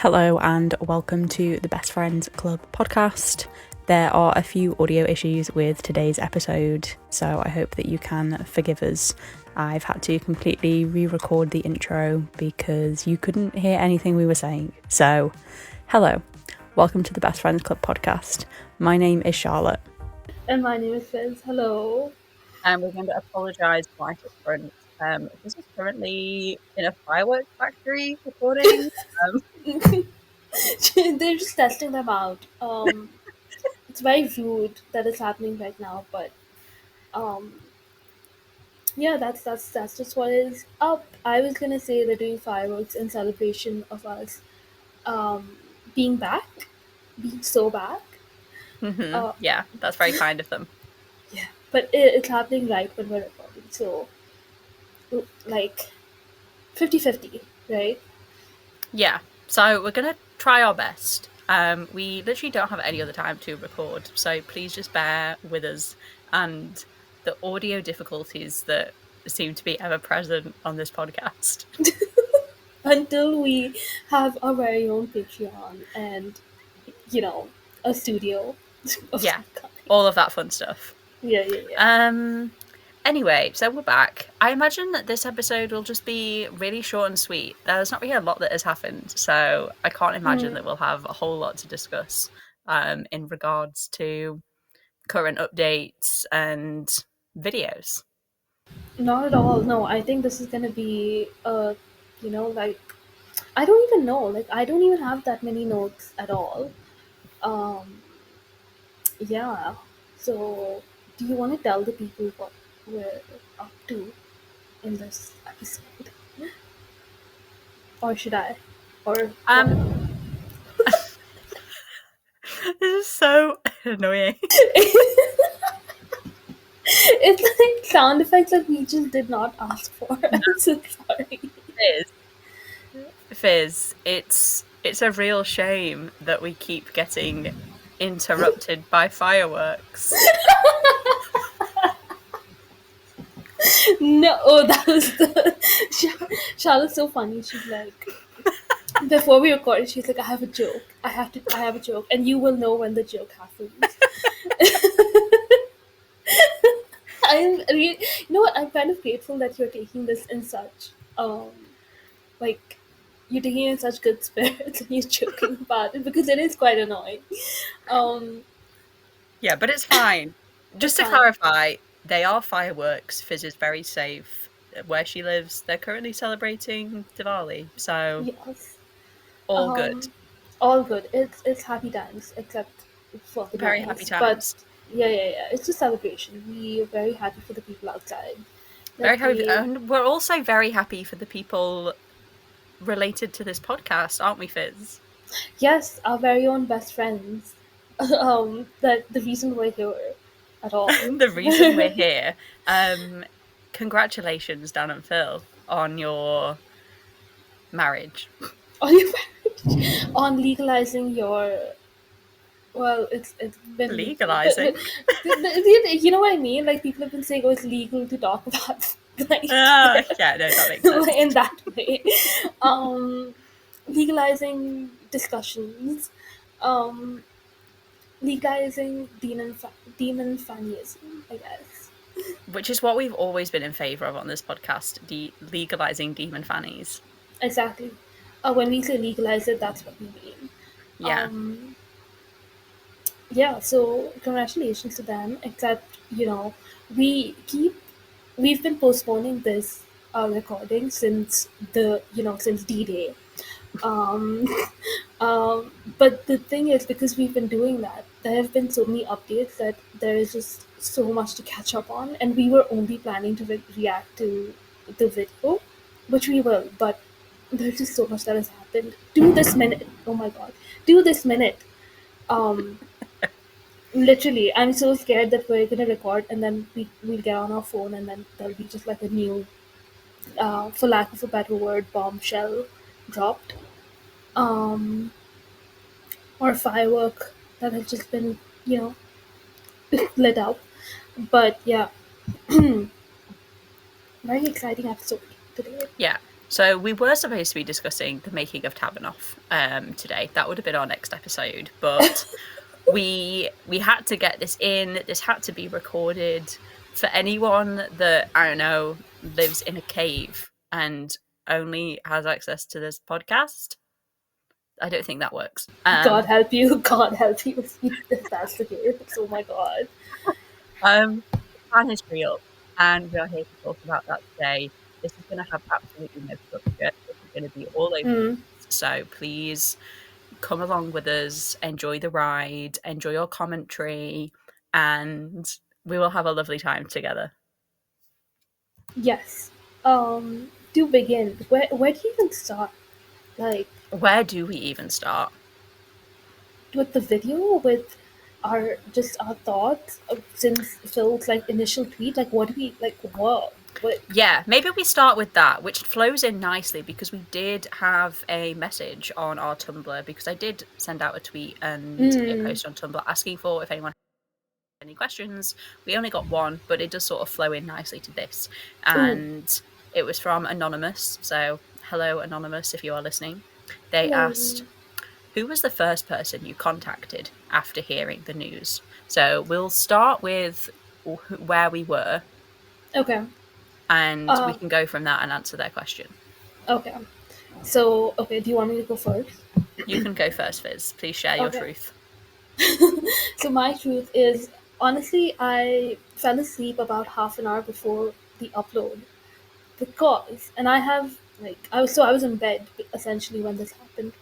Hello and welcome to the Best Friends Club Podcast. There are a few audio issues with today's episode, so I hope that you can forgive us. I've had to completely re-record the intro because you couldn't hear anything we were saying. So, hello, welcome to the Best Friends Club Podcast. My name is Charlotte. And my name is Fizz. Hello. And we're going to apologise right up front. This is currently in a fireworks factory recording. They're just testing them out. It's very rude that it's happening right now, but um, yeah, that's just what is up. I was gonna say they're doing fireworks in celebration of us um, being back, being so back. Yeah, that's very kind of them. Yeah, but it's happening right when we're recording, so like 50-50, right? Yeah, so we're going to try our best. We literally don't have any other time to record, so please just bear with us and the audio difficulties that seem to be ever present on this podcast. Until we have our very own Patreon and a studio of Yeah, some kind. all of that fun stuff. Yeah. Anyway, so we're back. I imagine that this episode will just be really short and sweet. There's not really a lot that has happened, so I can't imagine that we'll have a whole lot to discuss in regards to current updates and videos. Not at all. No, I think this is gonna be like I don't even know. Like I don't even have that many notes at all. Um, yeah. So, do you want to tell the people what we're up to in this episode, or should I? Or This is so annoying. It's like sound effects that we just did not ask for. I'm so sorry. Fizz, it's a real shame that we keep getting interrupted by fireworks. No, oh, that was the Charlotte's so funny. She's like, before we recorded, she's like, I have a joke. I have a joke, and you will know when the joke happens. You know what? I'm kind of grateful that you're taking this in such, like, you're taking it in such good spirits and you're joking about it because it is quite annoying. Um, Yeah, but it's fine. Just to fine. clarify, they are fireworks. Fizz is very safe. Where she lives, they're currently celebrating Diwali, so Yes. all good. All good. It's happy times, except for the Very noise. happy But times. yeah. It's a celebration. We are very happy for the people outside. Very happy, and we're also very happy for the people related to this podcast, aren't we, Fizz? Yes, our very own best friends. That the reason we're here at all. The reason we're here. Congratulations, Dan and Phil, on your marriage. On your marriage, on legalizing your. Well, it's been Legalizing. You know what I mean? Like people have been saying, "Oh, it's legal to talk about." Like, Yeah, no, that makes sense. in that way, legalizing discussions, um, legalizing demon fanyism, I guess. Which is what we've always been in favour of on this podcast, legalising demon fannies. Exactly. When we say legalize it, that's what we mean. Yeah. Yeah, so congratulations to them. Except, we keep we've been postponing this recording since since D-Day. Um, but the thing is, because we've been doing that, there have been so many updates that there is just so much to catch up on, and we were only planning to react to the video, which we will, but there's just so much that has happened. Do this minute. Oh my god. Do this minute. Um, Literally, I'm so scared that we're gonna record and then we'll get on our phone and then there'll be just like a new, for lack of a better word, bombshell dropped, um, or a firework that has just been, lit up. But yeah, very exciting episode today. Yeah. So we were supposed to be discussing the making of Tabanoff today. That would have been our next episode, but we had to get this in. This had to be recorded. For anyone that, I don't know, lives in a cave and only has access to this podcast, I don't think that works. God help you. God help you if that's the case. Oh my God. Phan is real, and we are here to talk about that today. This is going to have absolutely no structure. This is going to be all over. So please come along with us, enjoy the ride, enjoy your commentary, and we will have a lovely time together. Yes. To begin, where do you even start? Like, where do we even start? With the video, with our thoughts since Phil's like initial tweet. Like, what do we like? What? Yeah, maybe we start with that, which flows in nicely because we did have a message on our Tumblr, because I did send out a tweet and a post on Tumblr asking for if anyone had any questions. We only got one, but it does sort of flow in nicely to this. And it was from Anonymous. So hello, Anonymous, if you are listening. They asked, who was the first person you contacted after hearing the news? So we'll start with where we were. Okay. And we can go from that and answer their question. Okay. So, do you want me to go first? You can go first, Fizz. Please share your truth. So my truth is, honestly, I fell asleep about half an hour before the upload because, and I have I was in bed essentially when this happened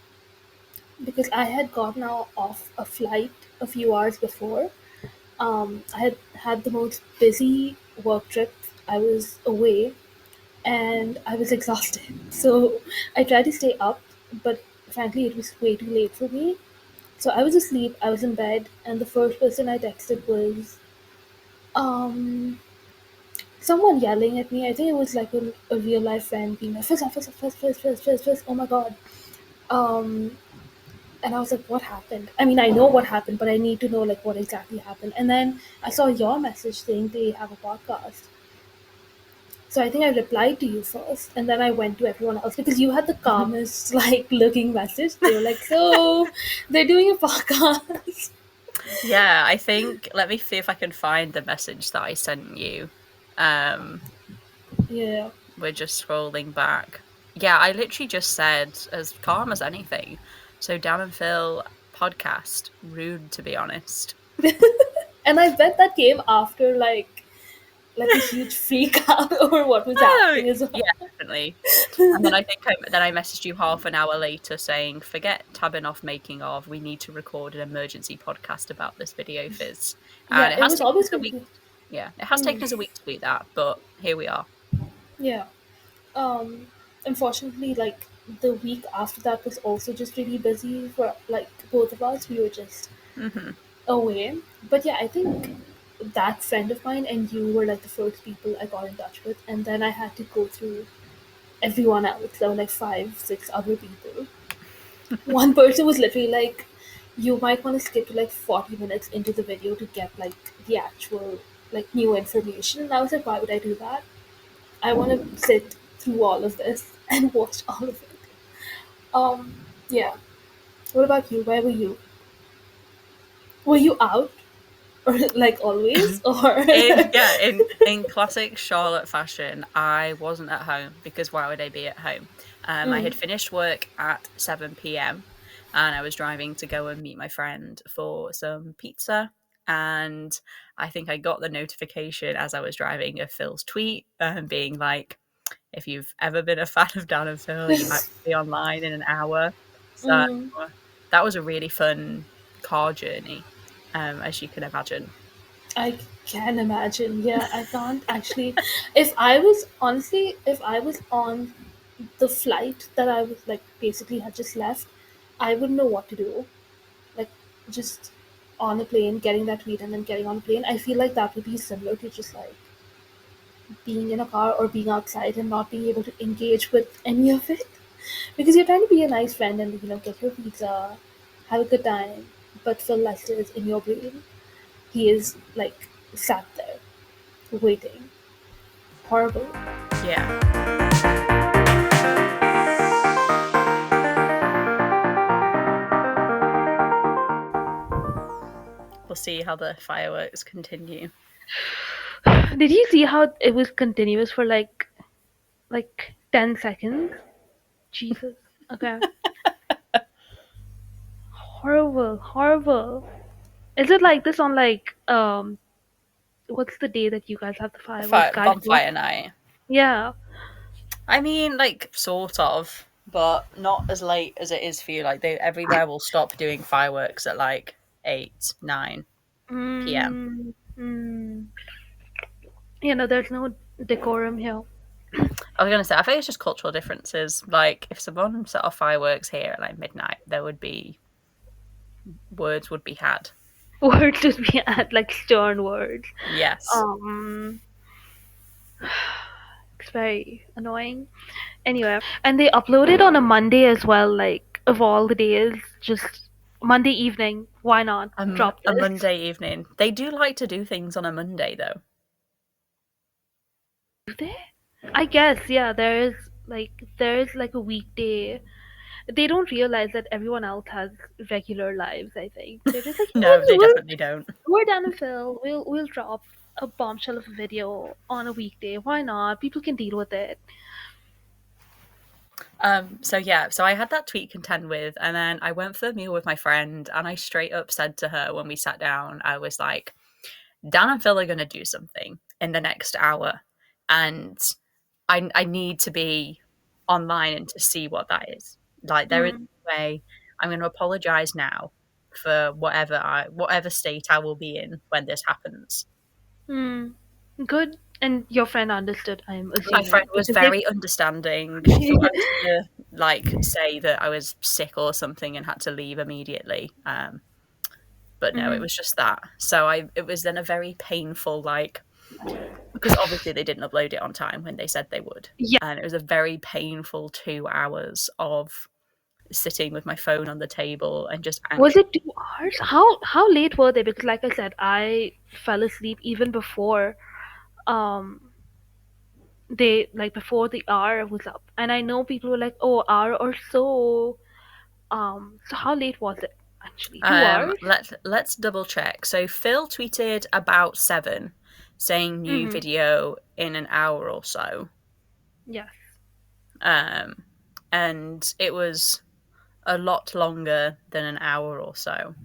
because I had gotten off a flight a few hours before. I had had the most busy work trip. I was away and I was exhausted. So I tried to stay up, but frankly, it was way too late for me. So I was asleep, I was in bed, and the first person I texted was someone yelling at me. I think it was like a real life friend being like, Fizz, Fizz, Fizz, Fizz, Fizz, Fizz, Fizz, oh my God. And I was like, what happened? I mean, I know what happened, but I need to know like what exactly happened. And then I saw your message saying they have a podcast. So I think I replied to you first, and then I went to everyone else because you had the calmest, looking message. They were like, "So, they're doing a podcast." Yeah, I think. Let me see if I can find the message that I sent you. Yeah. We're just scrolling back. Yeah, I literally just said as calm as anything. So Dan and Phil podcast. Rude, to be honest. And I bet that came after a huge freak out over what was happening as well. Yeah, definitely. And then I think I messaged you half an hour later saying, forget tabbing off making of, we need to record an emergency podcast about this video, Fizz. And Yeah, it was always it has taken us a week to do that, but here we are. Yeah. Unfortunately, the week after that was also just really busy for both of us. We were just away. But yeah, I think that friend of mine and you were like the first people I got in touch with, and then I had to go through everyone else. There were like 5, 6 other people. One person was literally like, you might want to skip to 40 minutes into the video to get the actual new information. And I was like, why would I do that? I want to sit through all of this and watch all of it. Yeah. What about you? Where were you? Were you out? Or always? Or in classic Charlotte fashion, I wasn't at home because why would I be at home? I had finished work at 7 p.m. and I was driving to go and meet my friend for some pizza. And I think I got the notification as I was driving of Phil's tweet being like, if you've ever been a fan of Dan and Phil, you might be online in an hour. So that was a really fun car journey, as you can imagine. I can imagine. Yeah, I can't actually. If I was on the flight that I was basically had just left, I wouldn't know what to do. Just on a plane, getting that tweet and then getting on a plane. I feel like that would be similar to just being in a car or being outside and not being able to engage with any of it because you're trying to be a nice friend and get your pizza, have a good time, but Phil Lester is in your brain. He is sat there waiting. Horrible. Yeah. see how the fireworks continue. Did you see how it was continuous for like 10 seconds? Jesus. Okay. Horrible. Is it like this on like what's the day that you guys have the fireworks? Guys, what? Bonfire night. Yeah. I mean, like, sort of, but not as late as it is for you. Like, everywhere will stop doing fireworks at like 8, 9 p.m. Mm. You know, there's no decorum here. I was gonna say, I think it's just cultural differences. Like, if someone set off fireworks here at like midnight, words would be had. Words would be at like stern words. Yes. It's very annoying. Anyway, and they uploaded on a Monday as well, like of all the days, just Monday evening. Why not drop A this? Monday evening. They do like to do things on a Monday, though. Do they? I guess, yeah, there is like a weekday. They don't realize that everyone else has regular lives, I think. They're just like, No, they definitely don't. we're down to Phil. We'll drop a bombshell of a video on a weekday. Why not? People can deal with it. So I had that tweet to contend with, and then I went for a meal with my friend, and I straight up said to her when we sat down, I was like, Dan and Phil are going to do something in the next hour, and I need to be online and to see what that is. Like, there is no way. I'm going to apologize now for whatever state I will be in when this happens. Good. And your friend understood, I'm assuming. My friend was very understanding. She thought I was going to like say that I was sick or something and had to leave immediately. But no, it was just that. So it was then a very painful, like, because obviously they didn't upload it on time when they said they would. Yeah. And it was a very painful 2 hours of sitting with my phone on the table and just anxious. Was it 2 hours? How late were they? Because like I said, I fell asleep even before before the hour was up. And I know people were like, oh, hour or so. So how late was it actually? 2 hours? Let's double check. So Phil tweeted about 7, saying new video in an hour or so. Yes. And it was a lot longer than an hour or so.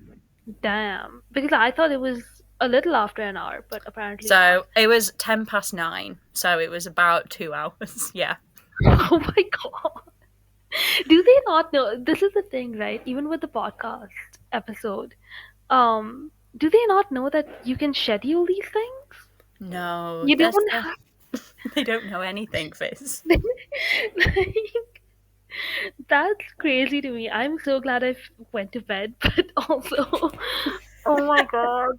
Damn. Because I thought it was a little after an hour, but apparently So not. it was 9:10, so it was about 2 hours. Yeah. Oh my god. Do they not know? This is the thing, right? Even with the podcast episode, do they not know that you can schedule these things? No, You don't have. they don't know anything, Fizz. Like, that's crazy to me. I'm so glad I went to bed, but also, oh my god.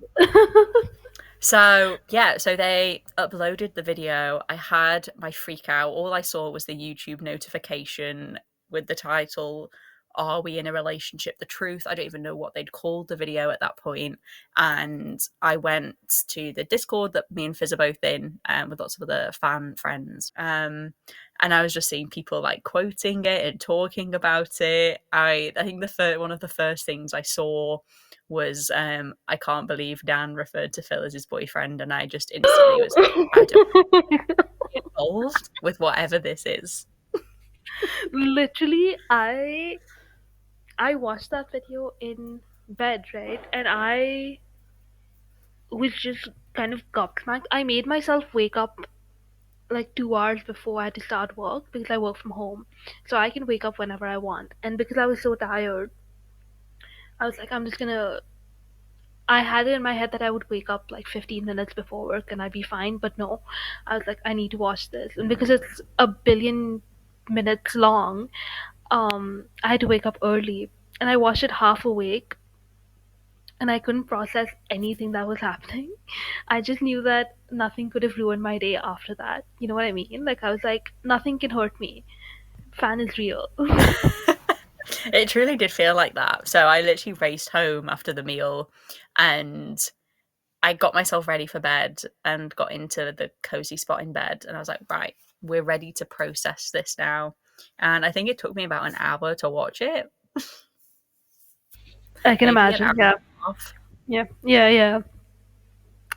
So they uploaded the video. I had my freak out. All I saw was the YouTube notification with the title, "Are we in a relationship? The truth." I don't even know what they'd called the video at that point. And I went to the Discord that me and Fizz are both in, with lots of other fan friends. And I was just seeing people like quoting it and talking about it. I think one of the first things I saw was I can't believe Dan referred to Phil as his boyfriend, and I just instantly was like, I don't get involved with whatever this is. Literally, I watched that video in bed, right? And I was just kind of gobsmacked. I made myself wake up like 2 hours before I had to start work because I work from home. So I can wake up whenever I want. And because I was so tired, I was like, I had it in my head that I would wake up like 15 minutes before work and I'd be fine. But no, I was like, I need to watch this. And because it's a billion minutes long, I had to wake up early. And I watched it half awake and I couldn't process anything that was happening. I just knew that nothing could have ruined my day after that. You know what I mean? Like, I was like, nothing can hurt me. Phan is real. It truly did feel like that. So I literally raced home after the meal and I got myself ready for bed and got into the cozy spot in bed. And I was like, right, we're ready to process this now. And I think it took me about an hour to watch it. I can Maybe an imagine, hour yeah. and a half. Yeah, yeah, yeah.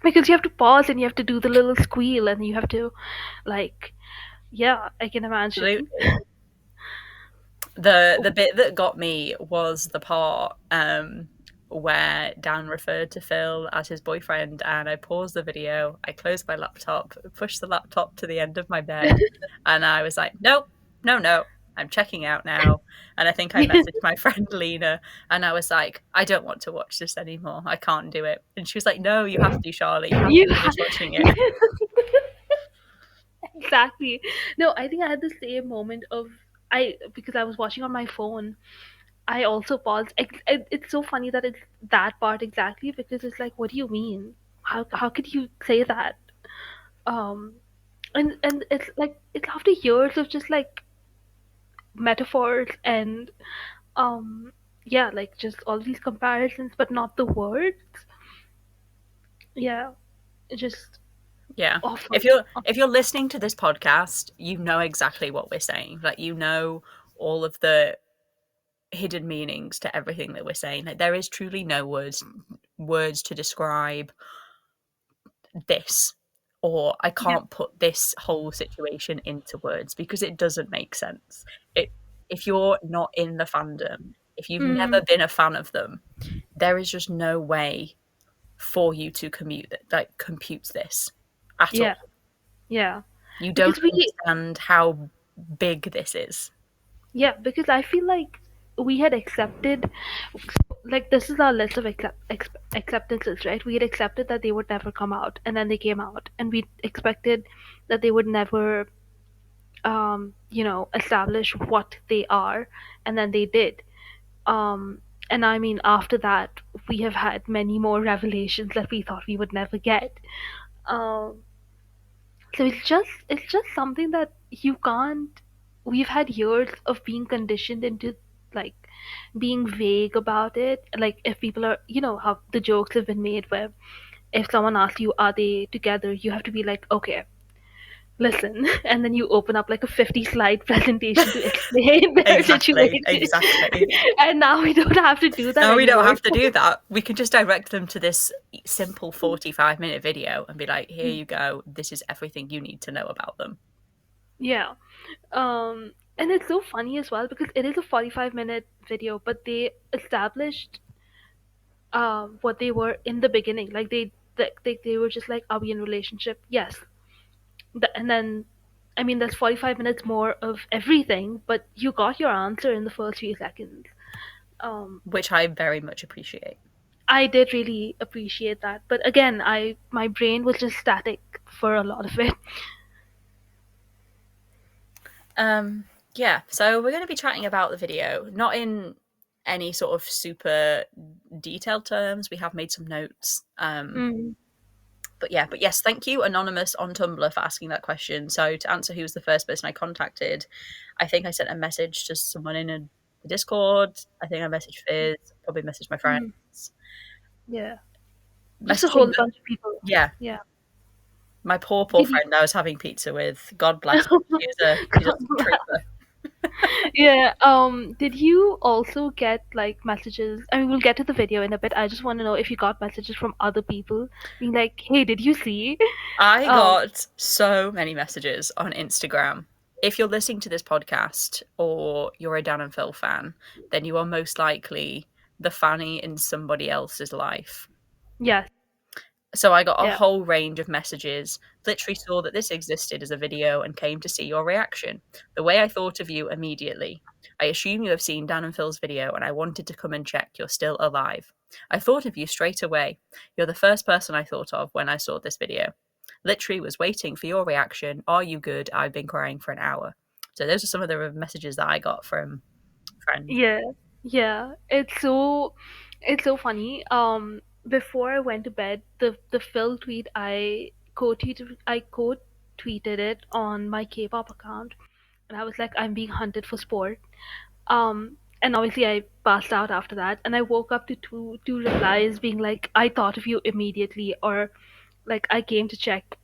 Because you have to pause and you have to do the little squeal and you have to, like, yeah, I can The imagine. the bit that got me was the part where Dan referred to Phil as his boyfriend, and I paused the video, I closed my laptop, pushed the laptop to the end of my bed, and I was like, nope, no, no, I'm checking out now. And I think I messaged my friend Lena, and I was like, I don't want to watch this anymore. I can't do it. And she was like, no, you have to, Charlotte. You have You to finish watching it. exactly. No, I think I had the same moment of I because I was watching on my phone. I also paused. It's so funny that it's that part exactly because it's like, what do you mean? How could you say that? Um, and it's like it's after years of just like metaphors and um yeah, like just all these comparisons, but not the words. Yeah, it's just Yeah. awful. If you're listening to this podcast, you know exactly what we're saying. Like, you know all of the hidden meanings to everything that we're saying. Like, there is truly no words to describe this, or I Yeah. can't put this whole situation into words because it doesn't make sense. It If you're not in the fandom, if you've Mm, never been a fan of them, there is just no way for you to compute this at yeah, all. yeah. You don't Because we understand how big this is. Yeah, because I feel like we had accepted, like, this is our list of acceptances, right? We had accepted that they would never come out, and then they came out, and we expected that they would never, establish what they are, and then they did. And I mean, after that, we have had many more revelations that we thought we would never get. Um, so it's just something that you can't. We've had years of being conditioned into, like, being vague about it. Like, if people are, how the jokes have been made where if someone asks you are they together, you have to be like, okay, listen, and then you open up like a 50-slide presentation to explain their Exactly, situation. exactly. And now we don't have to do that No, we don't anymore. have to do that. We can just direct them to this simple 45-minute video and be like, here you go. This is everything you need to know about them. Yeah. And it's so funny as well because it is a 45-minute video, but they established what they were in the beginning. Like, they were just like, are we in a relationship? Yes. And then, I mean, there's 45 minutes more of everything, but you got your answer in the first few seconds. Um, Which I very much appreciate. I did really appreciate that, but again, I my brain was just static for a lot of it. Yeah, so we're going to be chatting about the video, not in any sort of super detailed terms. We have made some notes. Mm, But yes, thank you, Anonymous on Tumblr, for asking that question. So to answer who was the first person I contacted, I think I sent a message to someone in a Discord. I think I messaged Fizz, probably messaged my mm, friends. yeah, just a Messaging whole them, bunch of people. yeah. Yeah. My poor Did you? friend I was having pizza with. God bless her. She's a trooper. Yeah. Did you also get like messages? I mean, we'll get to the video in a bit. I just want to know if you got messages from other people being like, "Hey, did you see?" I Um. got so many messages on Instagram. If you're listening to this podcast or you're a Dan and Phil fan, then you are most likely the fanny in somebody else's life. Yes. So I got a Yeah. whole range of messages, literally saw that this existed as a video and came to see your reaction. The way I thought of you immediately. I assume you have seen Dan and Phil's video and I wanted to come and check you're still alive. I thought of you straight away. You're the first person I thought of when I saw this video. Literally was waiting for your reaction. Are you good? I've been crying for an hour. So those are some of the messages that I got from friends. Yeah. Yeah. It's so funny. Before I went to bed, the Phil tweet I quote tweeted it on my K-pop account, and I was like, I'm being hunted for sport. And obviously I passed out after that, and I woke up to two replies being like, I thought of you immediately, or like, I came to check.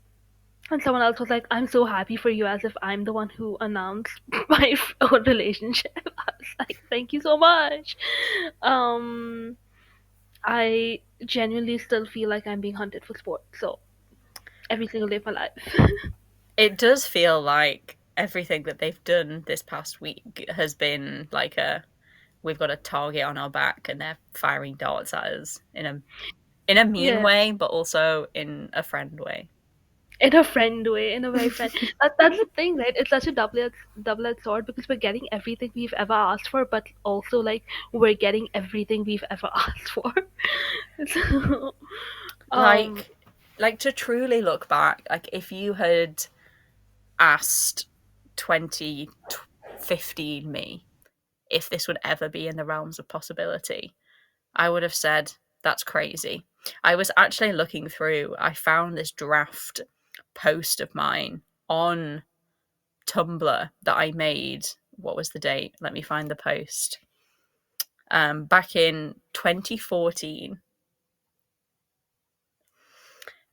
And someone else was like, I'm so happy for you, as if I'm the one who announced my own relationship. I was like, thank you so much. Um I genuinely still feel like I'm being hunted for sport. So every single day of my life. It does feel like everything that they've done this past week has been like we've got a target on our back and they're firing darts at us in a mean Yeah, way, but also in a friend way. in a friend way, in a very friend. That's the thing, right? It's such a double-edged sword because we're getting everything we've ever asked for, but also like we're getting everything we've ever asked for. So, um, Like to truly look back, like if you had asked 2015 me if this would ever be in the realms of possibility, I would have said that's crazy. I was actually looking through, I found this draft post of mine on Tumblr that I made. What was the date? Let me find the post. Back in 2014.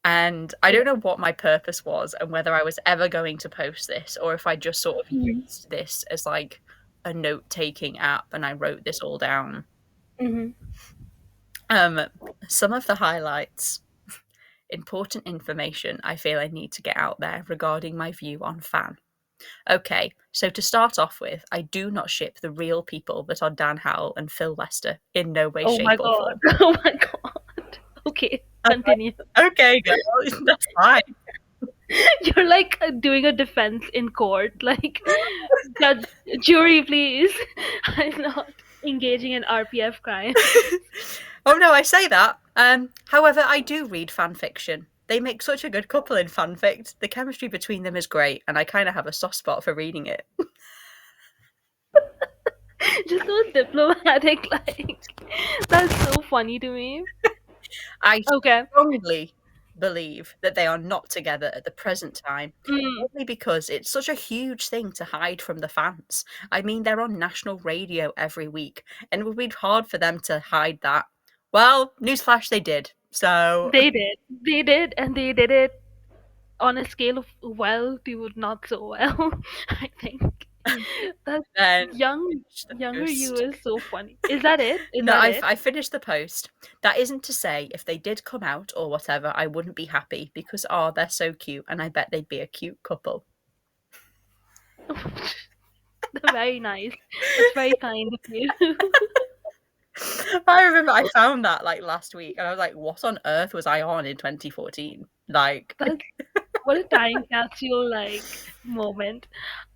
And I don't know what my purpose was and whether I was ever going to post this or if I just sort of mhm, used this as like a note taking app and I wrote this all down. mhm. Um, some of the highlights, important information I feel I need to get out there regarding my view on Phan. Okay, so to start off with, I do not ship the real people that are Dan Howell and Phil Lester in no way, Oh my shape, or god! form. Oh my god! Okay, continue. Okay, girl, that's fine. You're like doing a defense in court, like judge, jury, please. I'm not engaging in RPF crime. Oh no, I say that. However, I do read fan fiction. They make such a good couple in fanfic. The chemistry between them is great, and I kind of have a soft spot for reading it. Just so diplomatic, like that's so funny to me. I Okay. strongly believe that they are not together at the present time, Mm, only because it's such a huge thing to hide from the fans. I mean, they're on national radio every week, and it would be hard for them to hide that. Well, newsflash, they did. So, they did. They did, and they did it on a scale of well to not so well. I think that then young finish the younger you post. is so funny. Is that it? Is No, that it? I finished the post. That isn't to say if they did come out or whatever, I wouldn't be happy because they're so cute, and I bet they'd be a cute couple. Very nice. That's very kind of you. I remember I found that like last week, and I was like, "What on earth was I on in 2014?" Like, That's what a time capsule like moment.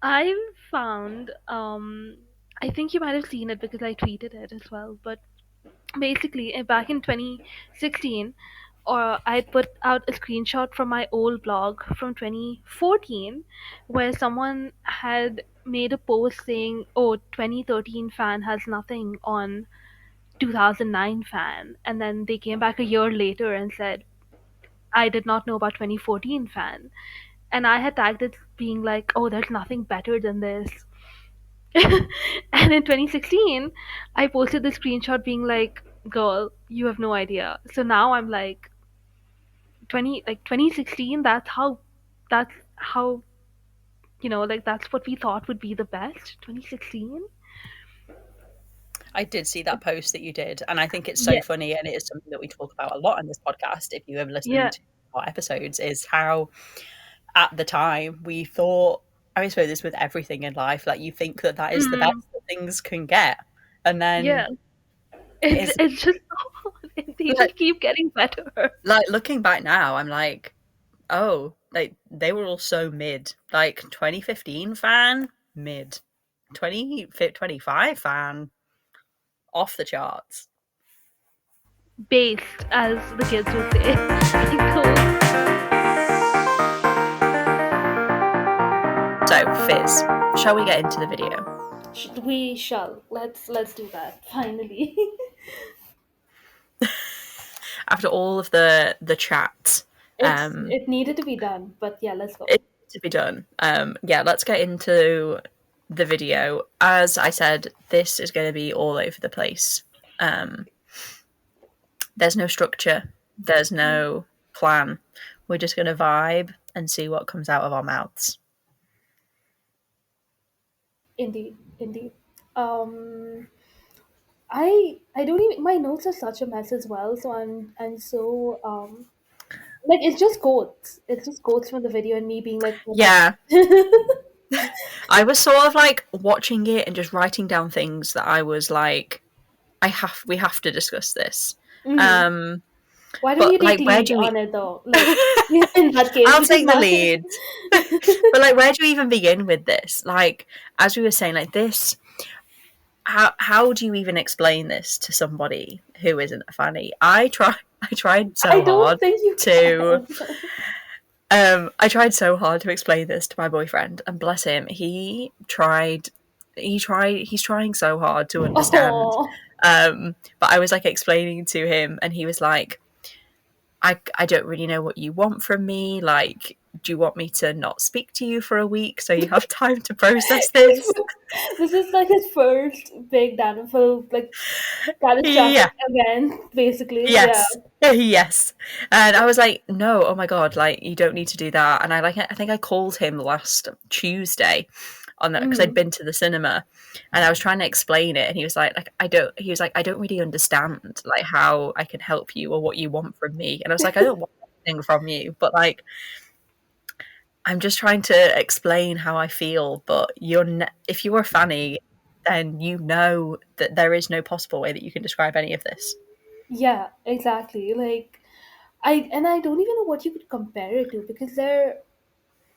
I've found I think you might have seen it because I tweeted it as well, but basically back in 2016 or I put out a screenshot from my old blog from 2014 where someone had made a post saying, "Oh, 2013 fan has nothing on 2009 fan," and then they came back a year later and said, "I did not know about 2014 fan," and I had tagged it being like, "Oh, there's nothing better than this." And in 2016, I posted the screenshot being like, "Girl, you have no idea." So now I'm like, 2016. That's how like that's what we thought would be the best. 2016. I did see that post that you did, and I think it's so Yeah, funny, and it is something that we talk about a lot on this podcast. If you have yeah. listened to our episodes, is how at the time we thought. I suppose this with everything in life, like you think that is the best Mm, that things can get, and then yeah. It's it's it's just they like, just keep getting better. looking back now, I'm like, oh, like they were all so mid. Like 2015 fan, mid. 2025 fan, off the charts. Based, as the kids would say. Cool. So, Fizz, shall we get into the video? We shall. Let's do that finally. After all of the chat, It needed to be done, but yeah, let's go. it to be done. Yeah, let's get into the video. As I said, this is going to be all over the place. There's no structure. There's no plan. We're just going to vibe and see what comes out of our mouths. Indeed, indeed. Um, I don't even, my notes are such a mess as well. So I'm so like it's just quotes. It's just quotes from the video and me being like, what Yeah, the I was sort of like watching it and just writing down things that I was like, we have to discuss this. hmm. Um, Why don't you but take like, where lead do we? on it though? Like in that case, I'll because take the my lead. But like, where do we even begin with this? Like, as we were saying, like this, how do you even explain this to somebody who isn't a fanny? I tried I so don't hard think you to can. I tried so hard to explain this to my boyfriend, and bless him, he's trying so hard to understand. Oh, But I was like explaining to him, and he was like, I don't really know what you want from me. Like, do you want me to not speak to you for a week so you have time to process this? this is like his first big downfall, like catastrophic Yeah. event, basically. Yeah. Yes. Yes. And I was like, no, oh my God, like, you don't need to do that. And I think I called him last Tuesday on that because I'd Mm. been to the cinema and I was trying to explain it. And he was like, I don't really understand like how I can help you or what you want from me. And I was like, I don't want anything from you, but like, I'm just trying to explain how I feel. But if you're a fanny, then you know that there is no possible way that you can describe any of this. Yeah, exactly. Like I don't even know what you could compare it to because there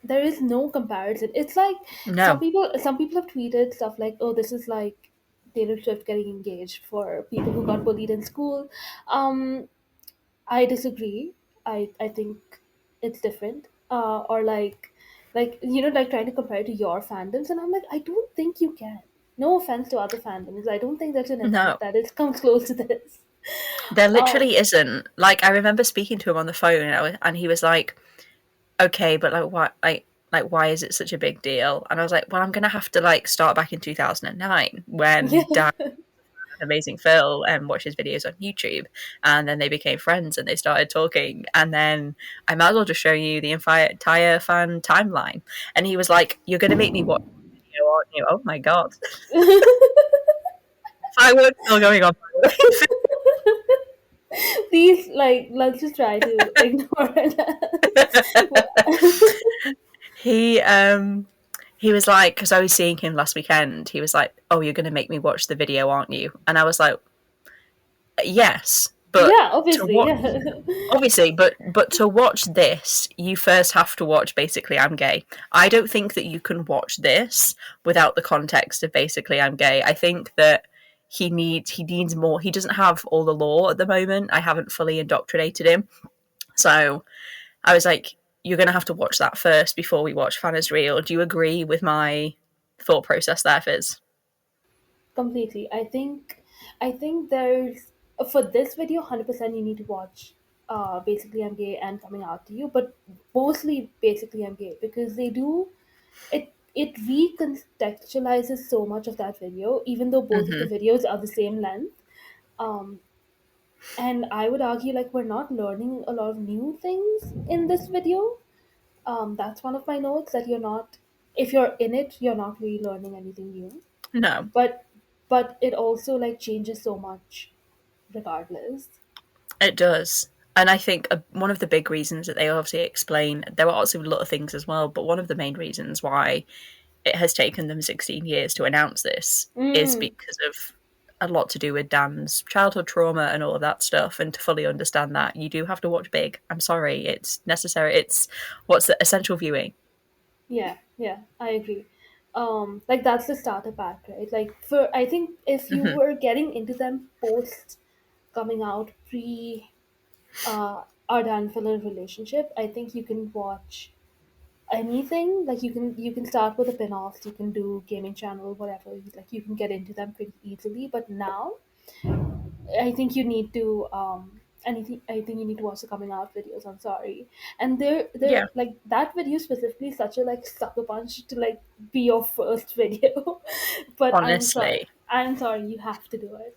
is no comparison. It's like No. some people have tweeted stuff like, "Oh, this is like Taylor Swift getting engaged for people who got bullied in school." Um, I disagree. I think it's different. Or like like trying to compare it to your fandoms, and I'm like, I don't think you can. No offense to other fandoms, I don't think there's an event No. that is comes close to this. There Oh, literally isn't. Like I remember speaking to him on the phone, and he was like, "Okay, but like, why? Why is it such a big deal?" And I was like, "Well, I'm gonna have to like start back in 2009 yeah. when Dan Amazing Phil and watched his videos on YouTube, and then they became friends and they started talking, and then I might as well just show you the entire fan timeline." And he was like, "You're gonna make me watch the video, aren't you?" Oh my God, fireworks still going on. Please, like, let's just try to ignore that. He he was like, because I was seeing him last weekend, he was like, "Oh, you're going to make me watch the video, aren't you?" And I was like, "Yes, but Yeah, to obviously, watch, yeah. obviously, but to watch this, you first have to watch basically I'm gay. I don't think that you can watch this without the context of basically I'm gay. I think that he needs more. He doesn't have all the lore at the moment. I haven't fully indoctrinated him, so I was like, you're going to have to watch that first before we watch Fan is Real. Do you agree with my thought process there, Fizz? Completely. I think there's for this video 100% you need to watch basically I'm gay and coming out to you, but mostly basically I'm gay because they do it recontextualizes so much of that video even though both of the Mm-hmm. videos are the same length. Um and I would argue like we're not learning a lot of new things in this video. That's one of my notes that you're not if you're in it, you're not really learning anything new. No, But it also like changes so much regardless. it does. And I think one of the big reasons that they obviously explain, there are also a lot of things as well, but one of the main reasons why it has taken them 16 years to announce this is Mm, because of a lot to do with Dan's childhood trauma and all of that stuff. And to fully understand that, you do have to watch Big. I'm sorry, it's necessary. It's what's the essential viewing. yeah, yeah, I agree. Like that's the starter pack, right? Like for I think if you Mm-hmm. were getting into them post coming out pre our Dan filler relationship, I think you can watch anything. Like you can start with the pin-offs, you can do gaming channel, whatever. Like you can get into them pretty easily. But now I think you need to I think you need to watch the coming out videos. I'm sorry, and they're Yeah, like that video specifically is such a like sucker punch to like be your first video, but honestly. I'm sorry, you have to do it.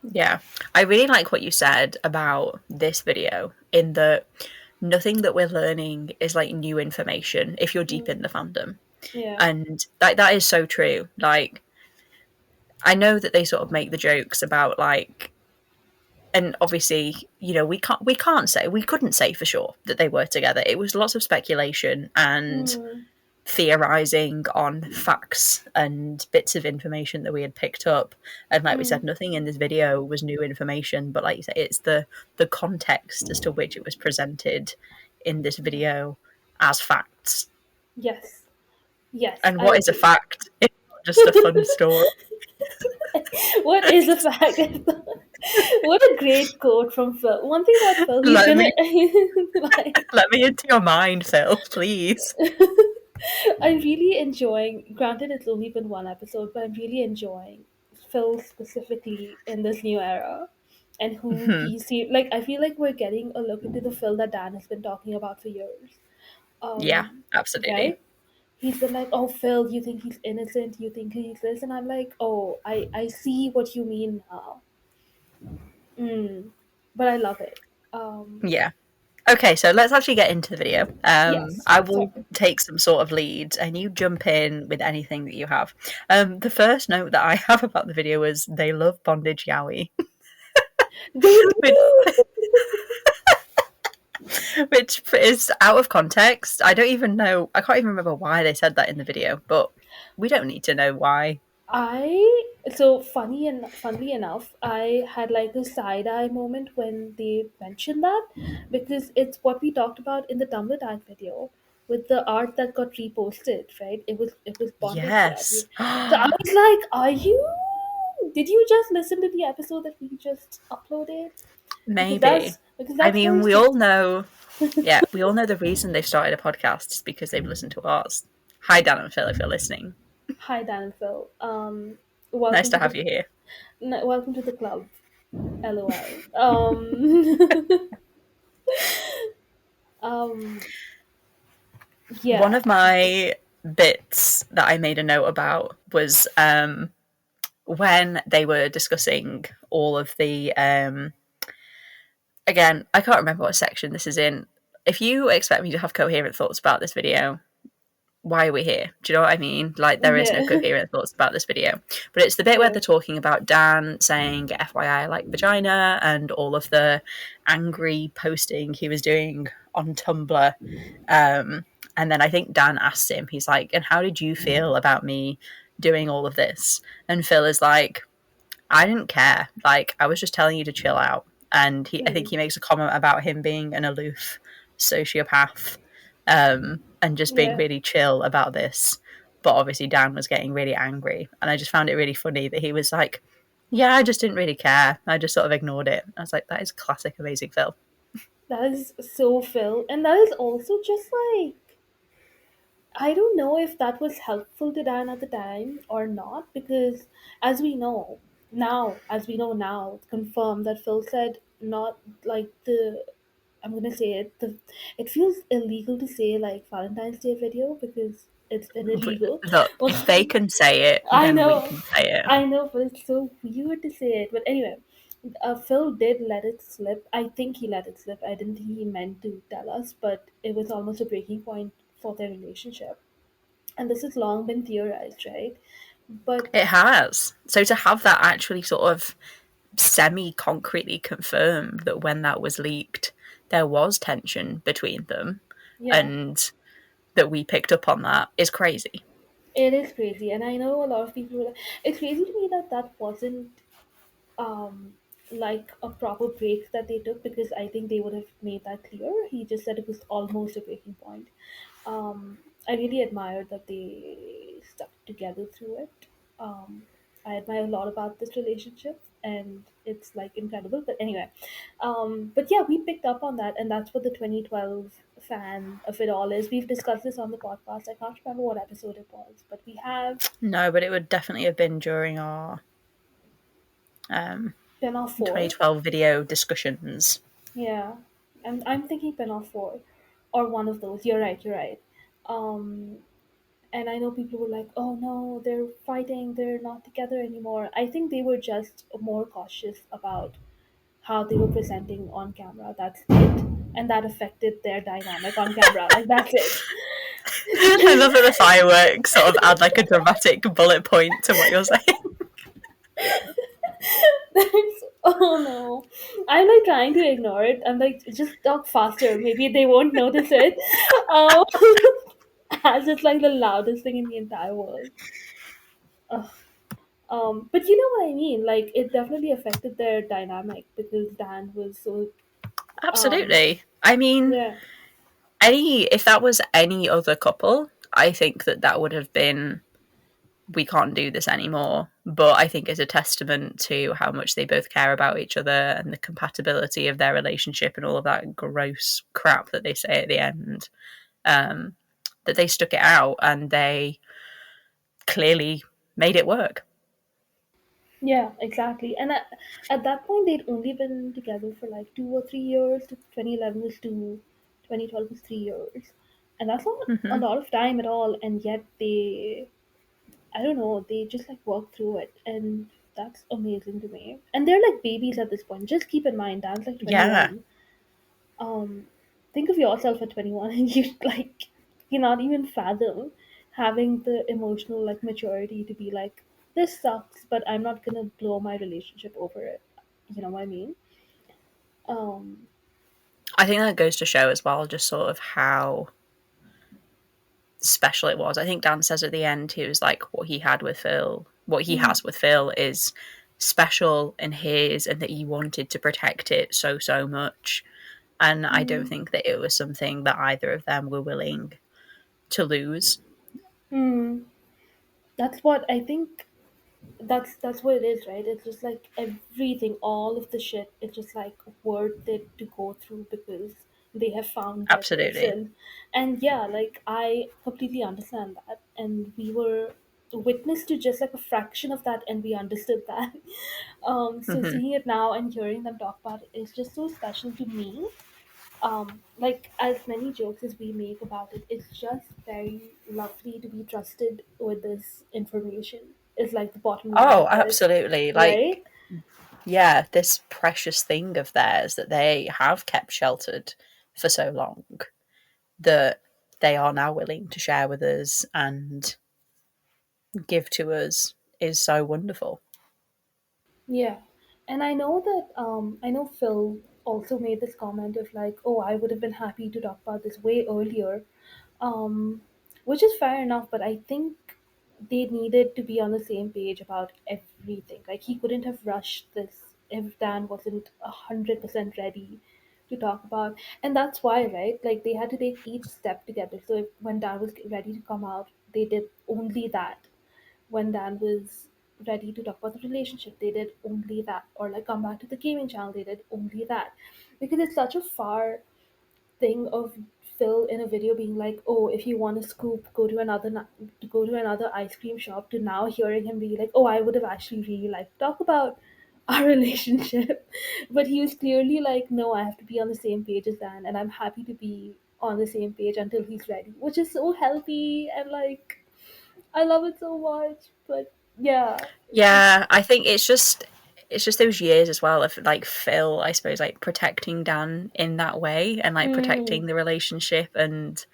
Yeah. I really like what you said about this video in that nothing that we're learning is like new information if you're deep Mm, in the fandom. yeah, And that is so true. Like I know that they sort of make the jokes about like, and obviously, you know, we couldn't say for sure that they were together. It was lots of speculation and theorizing on facts and bits of information that we had picked up. And like we said, nothing in this video was new information, but like you say, it's the context as to which it was presented in this video as facts. Yes. Yes. And what is a fact? It's not just a fun story. What is a fact? What a great quote from Phil. One thing about Phil, he's let me into your mind, Phil, please. I'm really enjoying, granted it's only been one episode, but I'm really enjoying Phil specifically in this new era and who he seems like. I feel like we're getting a look into the Phil that Dan has been talking about for years. Yeah, absolutely. Right? He's been like, oh, Phil, you think he's innocent, you think he's this, and I'm like, oh, I see what you mean now. But I love it. Yeah. Okay, so let's actually get into the video. Yes, I will take some sort of lead and you jump in with anything that you have. The first note that I have about the video is they love bondage yaoi. Which is out of context. I can't even remember why they said that in the video, but we don't need to know why. Funnily enough, I had like a side eye moment when they mentioned that, because it's what we talked about in the Tumblr tag video with the art that got reposted, right? It was bondage. Yes. So I was like, did you just listen to the episode that we just uploaded? Maybe. Because I mean, we all know the reason they've started a podcast is because they've listened to ours. Hi, Dan and Phil, if you're listening. Hi, Dan and Phil. Nice to have you here. Welcome to the club. LOL. Yeah. One of my bits that I made a note about was when they were discussing all of the again, I can't remember what section this is in. If you expect me to have coherent thoughts about this video, why are we here? Do you know what I mean? Like, there is no coherent thoughts about this video. But it's the bit where they're talking about Dan saying FYI I like vagina and all of the angry posting he was doing on Tumblr. And then I think Dan asks him, he's like, and how did you feel about me doing all of this? And Phil is like, I didn't care. Like, I was just telling you to chill out. And I think he makes a comment about him being an aloof sociopath. And just being really chill about this. But obviously Dan was getting really angry. And I just found it really funny that he was like, yeah, I just didn't really care. I just sort of ignored it. I was like, that is classic amazing Phil. That is so Phil. And that is also just like, I don't know if that was helpful to Dan at the time or not, because as we know now, confirmed that Phil said not like I'm gonna say it. It feels illegal to say like Valentine's Day video because it's illegal. Look, if they can say it, then we can say it. I know, but it's so weird to say it. But anyway, Phil did let it slip. I think he let it slip. I didn't think he meant to tell us, but it was almost a breaking point for their relationship. And this has long been theorized, right? But it has. So to have that actually sort of semi-concretely confirmed that when that was leaked, there was tension between them, and that we picked up on that is crazy. It is crazy, and I know a lot of people. It's crazy to me that wasn't like a proper break that they took, because I think they would have made that clear. He just said it was almost a breaking point. I really admire that they stuck together through it. I admire a lot about this relationship, and it's like incredible. But anyway, but yeah, we picked up on that, and that's what the 2012 fan of it all is. We've discussed this on the podcast. I can't remember what episode it was, but we have. No, but it would definitely have been during our 2012 video discussions. Yeah, I'm thinking Penoff 4 or one of those. You're right. And I know people were like, oh no, they're fighting, they're not together anymore. I think they were just more cautious about how they were presenting on camera. That's it. And that affected their dynamic on camera. Like, that's it. I love that the fireworks sort of add like a dramatic bullet point to what you're saying. Oh no. I'm like trying to ignore it. I'm like, just talk faster. Maybe they won't notice it. Um, as it's like the loudest thing in the entire world. Ugh. But you know what I mean? Like, it definitely affected their dynamic because Dan was so, Absolutely. I mean, yeah. if that was any other couple, I think that would have been, we can't do this anymore. But I think it's a testament to how much they both care about each other and the compatibility of their relationship and all of that gross crap that they say at the end. That they stuck it out and they clearly made it work. Yeah, exactly. And at that point, they'd only been together for like 2 or 3 years. 2011 was 2, 2012 was 3 years. And that's not a Mm-hmm. lot of time at all. And yet they, I don't know, they just like work through it. And that's amazing to me. And they're like babies at this point. Just keep in mind, Dan's like Yeah, 21. Um, think of yourself at 21 and you like, you not even fathom having the emotional like maturity to be like, this sucks, but I'm not gonna blow my relationship over it. You know what I mean? Um, I think that goes to show as well just sort of how special it was. I think Dan says at the end, he was like, what he mm, has with Phil is special and his, and that he wanted to protect it so much. And I don't mm, think that it was something that either of them were willing to lose. mm. That's what I think. That's what it is, right? It's just like everything, all of the shit. It's just like worth it to go through because they have found their Absolutely. person. And yeah, like I completely understand that, and we were witness to just like a fraction of that, and we understood that. So Mm-hmm. seeing it now and hearing them talk about it is just so special to me. Like as many jokes as we make about it, it's just very lovely to be trusted with this information. Is like the bottom line Oh, of it, absolutely. Like, right? yeah, this precious thing of theirs that they have kept sheltered for so long that they are now willing to share with us and give to us is so wonderful. Yeah, and I know that I know Phil also made this comment of like, oh, I would have been happy to talk about this way earlier, um, which is fair enough. But I think they needed to be on the same page about everything. Like he couldn't have rushed this if Dan wasn't 100% ready to talk about, and that's why, right? Like they had to take each step together. So if, when Dan was ready to come out, they did only that. When Dan was ready to talk about the relationship, they did only that. Or like come back to the gaming channel, they did only that. Because it's such a far thing of Phil in a video being like, "Oh, if you want a scoop, go to another ice cream shop." To now hearing him be like, "Oh, I would have actually really liked to talk about our relationship," but he was clearly like, "No, I have to be on the same page as Dan, and I'm happy to be on the same page until he's ready," which is so healthy and like I love it so much. But yeah, it's just Yeah, I think it's just those years as well of like Phil, I suppose, like protecting Dan in that way and like mm, protecting the relationship and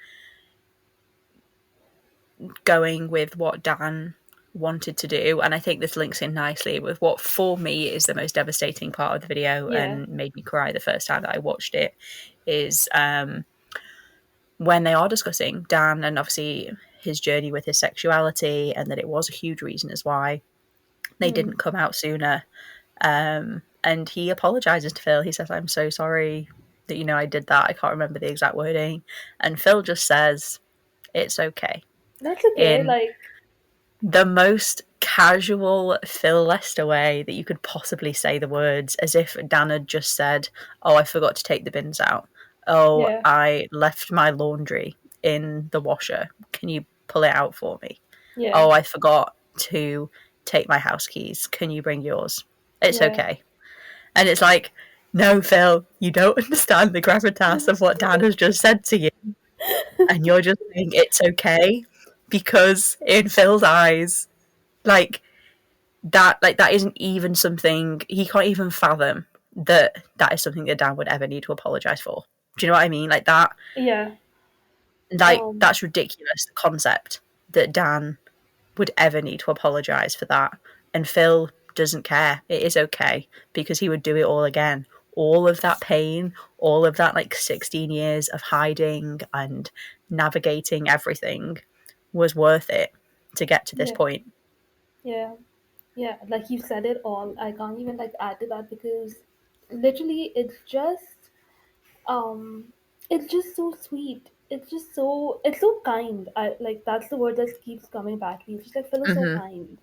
going with what Dan wanted to do. And I think this links in nicely with what for me is the most devastating part of the video yeah, and made me cry the first time that I watched it is when they are discussing Dan and obviously his journey with his sexuality and that it was a huge reason as why they mm, didn't come out sooner. And he apologizes to Phil. He says, I'm so sorry that, I did that. I can't remember the exact wording. And Phil just says, it's okay. that's okay. In Like the most casual Phil Lester way that you could possibly say the words, as if Dan had just said, oh, I forgot to take the bins out. Oh, yeah, I left my laundry in the washer. Can you pull it out for me? yeah, Oh, I forgot to take my house keys. Can you bring yours? It's yeah. okay. And it's like, no, Phil, you don't understand the gravitas of what Dan has just said to you. And you're just saying it's okay. Because in Phil's eyes, like that isn't even something he can't even fathom that is something that Dan would ever need to apologize for. Do you know what I mean? Yeah. That's ridiculous, the concept that Dan would ever need to apologize for that. And Phil doesn't care. It is okay, because he would do it all again. All of that pain, all of that like 16 years of hiding and navigating everything was worth it to get to this Yeah, point. yeah, yeah. Like you said it all. I can't even like add to that because literally um it's just so sweet. It's so kind. I like that's the word that keeps coming back to me. It's just like Phil is so Mm-hmm. kind.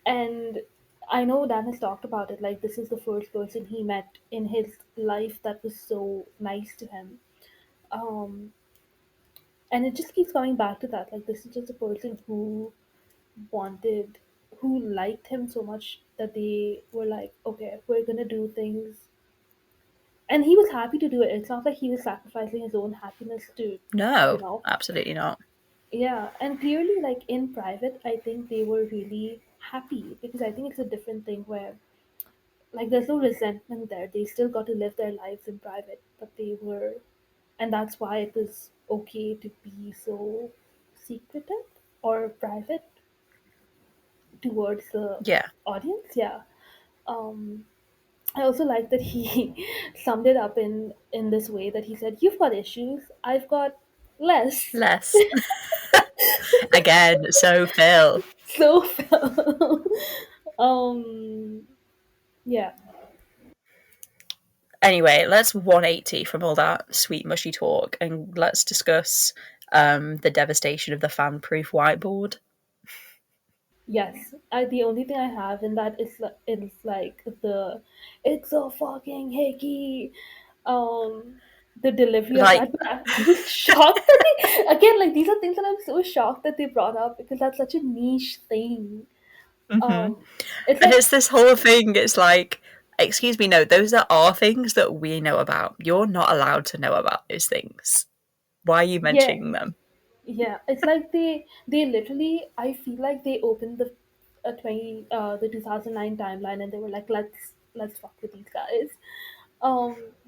And I know Dan has talked about it, like this is the first person he met in his life that was so nice to him. Um and it just keeps coming back to that. Like this is just a person wanted who liked him so much that they were like, okay, we're gonna do things, and he was happy to do it. It's not like he was sacrificing his own happiness to, you No, know. absolutely not. Yeah, and clearly, like in private, I think they were really happy because I think it's a different thing where, like, there's no resentment there. They still got to live their lives in private, but they were, and that's why it was okay to be so secretive or private towards the Yeah, audience. Yeah. Um, I also like that he summed it up in this way that he said, "You've got issues, I've got less." less. Again, so Phil. So, yeah, Anyway, let's 180 from all that sweet mushy talk, and let's discuss the devastation of the fan-proof whiteboard. yes. The only thing I have in that is like the it's so fucking hickey. Um, the delivery of Like, that. But I was shocked that they again like these are things that I'm so shocked that they brought up because that's such a niche thing. mm-hmm. Um, it's And like it's this whole thing. It's like, excuse me, no, those are things that we know about. You're not allowed to know about those things. Why are you yeah, mentioning them? yeah. It's like they literally. I feel like they opened the 2009 timeline and they were like, let's fuck with these guys.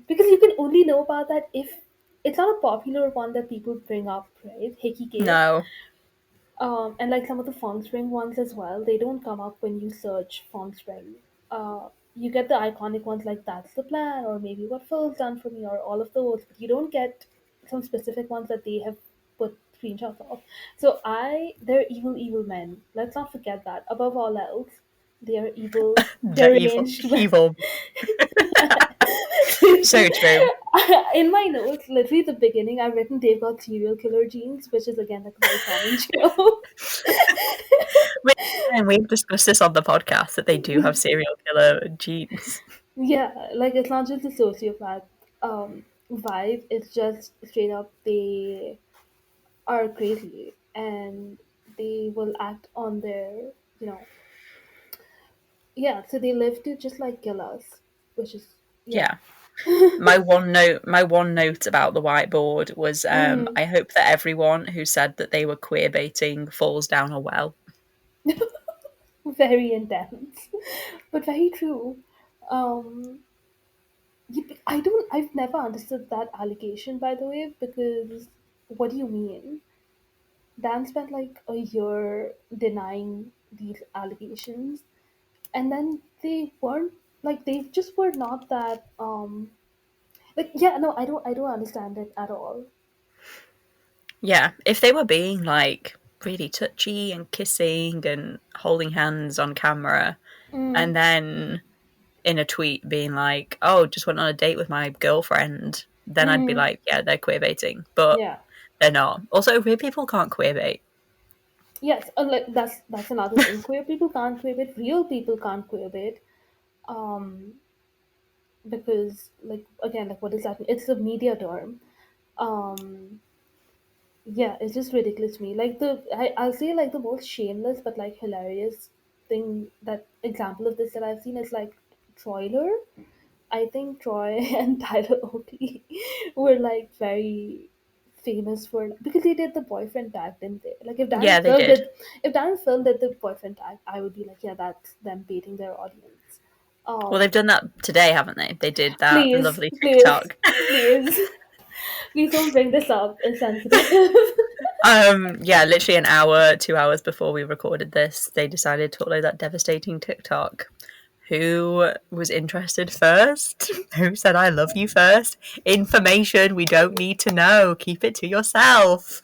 Because you can only know about that if it's not a popular one that people bring up, right? Hickey case. No, And like some of the Phone Spring ones as well, they don't come up when you search Phone Spring. You get the iconic ones like That's the Plan, or maybe What Phil's Done for Me, or all of those, but you don't get some specific ones that they have put screenshots of. So they're evil, evil men. Let's not forget that. Above all else, they are evil, the evil, deranged men. evil. So true. In my notes, literally the beginning, I've written they've got serial killer genes, which is again like a very common joke. And we've discussed this on the podcast that they do have serial killer genes. Yeah, like it's not just a sociopath vibe, it's just straight up they are crazy and they will act on their, you know, yeah, so they live to just like kill us, which is, yeah. Yeah. My one note about the whiteboard was Mm, I hope that everyone who said that they were queer baiting falls down a well. very intense, but very true. Um, I've never understood that allegation, by the way, because what do you mean? Dan spent like a year denying these allegations, and then they weren't like they just were not that like yeah, no, I don't understand it at all. Yeah, if they were being like really touchy and kissing and holding hands on camera, Mm, and then in a tweet being like, "Oh, just went on a date with my girlfriend," then I'd be mm, like, "Yeah, they're queer baiting," but yeah. they're not. Also, queer people can't queer bait. Yes, like that's another thing. Queer people can't queer it. Real people can't queer it. Um, because like again, like what does that mean? It's a media term. Um, yeah, it's just ridiculous to me. Like I'll say like the most shameless but like hilarious thing that example of this that I've seen is like Troiler. I think Troy and Tyler Oakley were like very famous for because they did the boyfriend tag, didn't they? Like Yeah, they did. If Dan and Phil did the boyfriend tag, I would be like, yeah, that's them baiting their audience. Well, they've Um, done that today, haven't they? They did that please, lovely please, TikTok. please, please don't bring this up. It's sensitive. Yeah, literally an hour, 2 hours before we recorded this, they decided to upload that devastating TikTok. Who was interested first? Who said I love you first? Information we don't need to know. Keep it to yourself.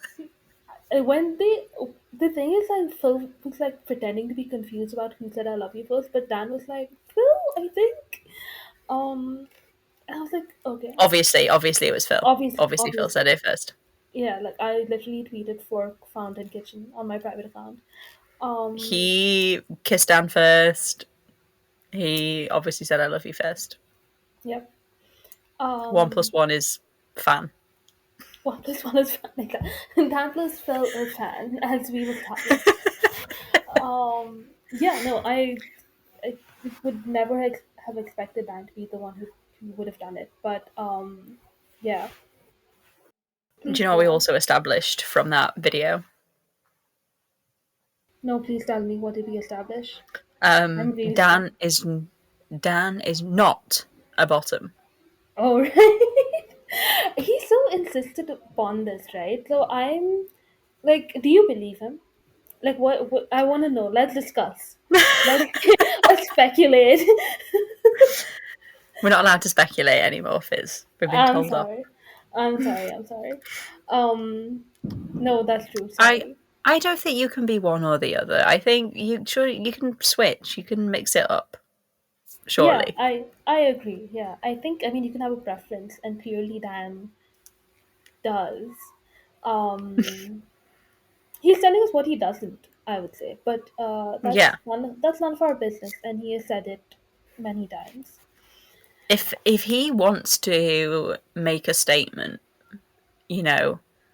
When the thing is, like, Phil was like pretending to be confused about who said I love you first, but Dan was like, Phil, I think. And I was like, okay. Obviously it was Phil. Obviously Phil said it first. Yeah, like I literally tweeted for Fountain Kitchen on my private account. He kissed Dan first. He obviously said I love you first. Yep. 1+1 is Phan. 1+1 is Phan. Like, Dan plus Phil is Phan, as we will tell. Yeah, no, I would never have expected Dan to be the one who would have done it, but yeah. Do Please you know go what we on. also established from that video? No, please tell me, what did we establish? I'm really Dan is not a bottom. Oh, right. He's so insistent upon this, right? So I'm like, do you believe him? Like, what I want to know. Let's discuss. Let's speculate. We're not allowed to speculate anymore, Fizz. We've been I'm told off. sorry. I'm sorry. No, that's true. Sorry. I don't think you can be one or the other. I think you can switch. You can mix it up. Surely. Yeah, I agree. Yeah, I mean, you can have a preference, and clearly Dan does. Um, he's telling us what he doesn't, I would say, but Yeah. that's none of our business, and he has said it many times. If he wants to make a statement,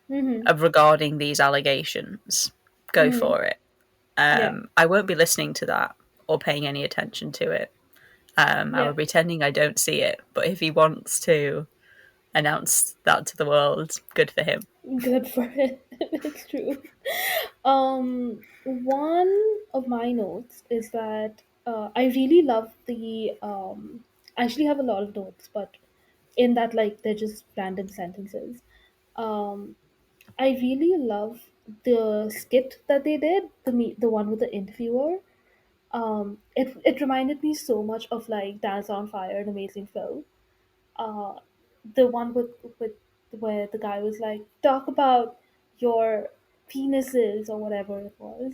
regarding these allegations, go for it. Yeah. I won't be listening to that or paying any attention to it. I will be pretending I don't see it. But if he wants to announce that to the world, good for him. Good for him. It's true. One of my notes is that I really love the. I actually have a lot of notes, but in that, like, they're just random sentences. Um, I really love the skit that they did, the one with the interviewer. It reminded me so much of, like, Dance on Fire, an amazing film. Uh, the one with where the guy was like, talk about your penises or whatever it was.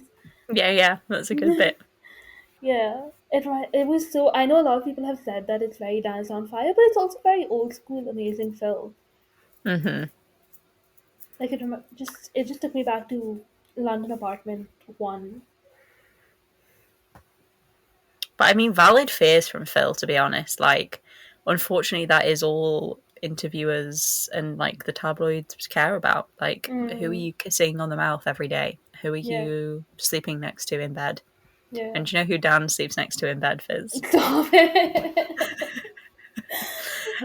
Yeah, that's a good bit. Yeah, it was so. I know a lot of people have said that it's very Dance on Fire, but it's also very old school, amazing film. Mm-hmm. Like, it just took me back to London Apartment 1. But I mean, valid fears from Phil, to be honest. Like, unfortunately, that is all interviewers and, like, the tabloids care about. Like, who are you kissing on the mouth every day? Who are you sleeping next to in bed? Yeah. And do you know who Dan sleeps next to in bed, Fizz? Stop it.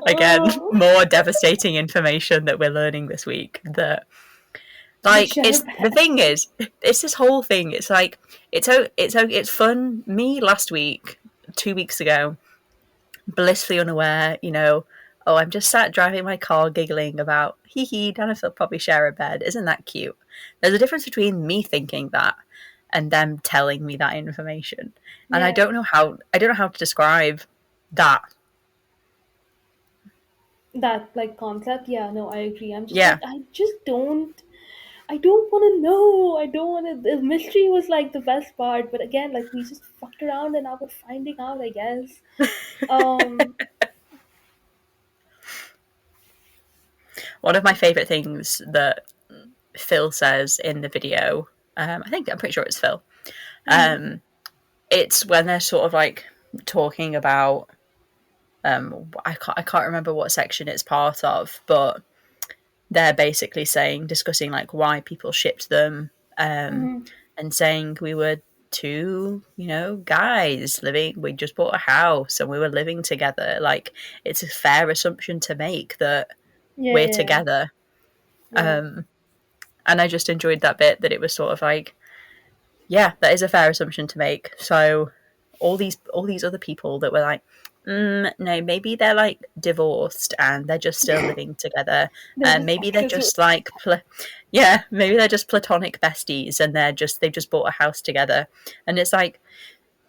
Again, more devastating information that we're learning this week. That, like, the thing is, it's this whole thing. It's like it's fun. Me last week, 2 weeks ago, blissfully unaware. Oh, I'm just sat driving my car, giggling about Dan and Phil probably share a bed. Isn't that cute? There's a difference between me thinking that and them telling me that information, and I don't know how to describe that. That, like, concept. Yeah, no, I agree. I'm just like, I don't want to know. I don't want to. The mystery was, like, the best part, but again, like, we just fucked around and now we're finding out, I guess. One of my favorite things that Phil says in the video, I'm pretty sure it's Phil. It's when they're sort of, like, talking about. I can't remember what section it's part of, but they're basically discussing, like, why people shipped them, and saying we were two, guys we just bought a house and we were living together. Like, it's a fair assumption to make that we're together. And I just enjoyed that bit, that it was sort of like, yeah, that is a fair assumption to make. So all these other people that were like, no, maybe they're, like, divorced and they're just still living together, and maybe they're just like maybe they're just platonic besties and they've just bought a house together. And it's like,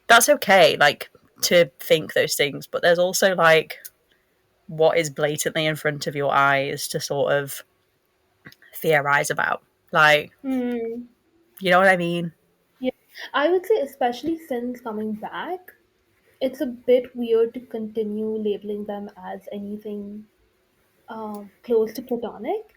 that's okay. Like, to think those things, but there's also like what is blatantly in front of your eyes to sort of theorize about. Like, Hmm. you know what I mean? Yeah. I would say, especially since coming back, it's a bit weird to continue labeling them as anything close to platonic.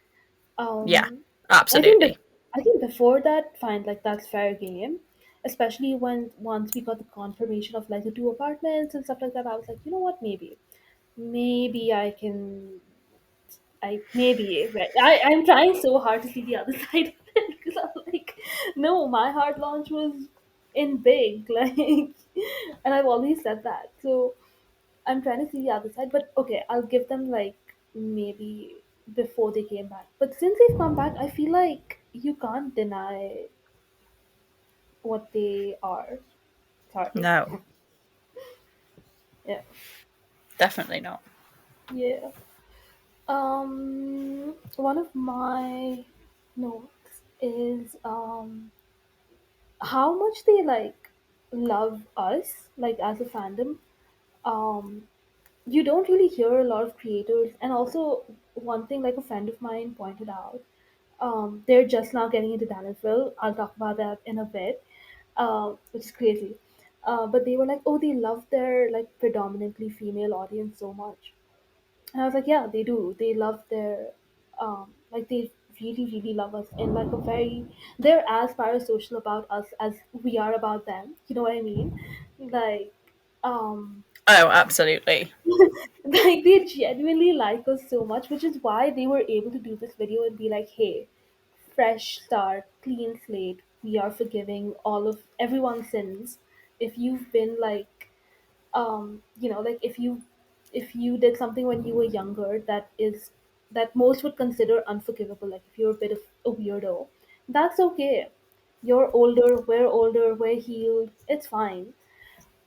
Yeah, Um, I think absolutely. I think before that, fine, like that's fair game. Especially when once we got the confirmation of like the two apartments and stuff like that, I was like, you know what, maybe I can. I maybe right. I'm trying so hard to see the other side of it because I'm like, no, my hard launch was in big, like, and I've always said that. So I'm trying to see the other side, but okay, I'll give them like maybe before they came back. But since they've come back, I feel like you can't deny what they are. Sorry. No, Yeah. definitely not. Yeah. One of my notes is how much they like love us, like as a fandom. Um, you don't really hear a lot of creators, and also one thing like a friend of mine pointed out, they're just now getting into Danville. I'll talk about that in a bit, which is crazy. But they were like, oh, they love their like predominantly female audience so much, and I was like, yeah, they do. They love their, like they really, really love us in like a very. They're as parasocial about us as we are about them. You know what I mean? Like, um, Oh, absolutely. like they genuinely like us so much, which is why they were able to do this video and be like, hey, fresh start, clean slate, we are forgiving all of everyone's sins. If you've been like, like if you did something when you were younger that most would consider unforgivable, like if you're a bit of a weirdo, that's okay. You're older, we're healed, it's fine.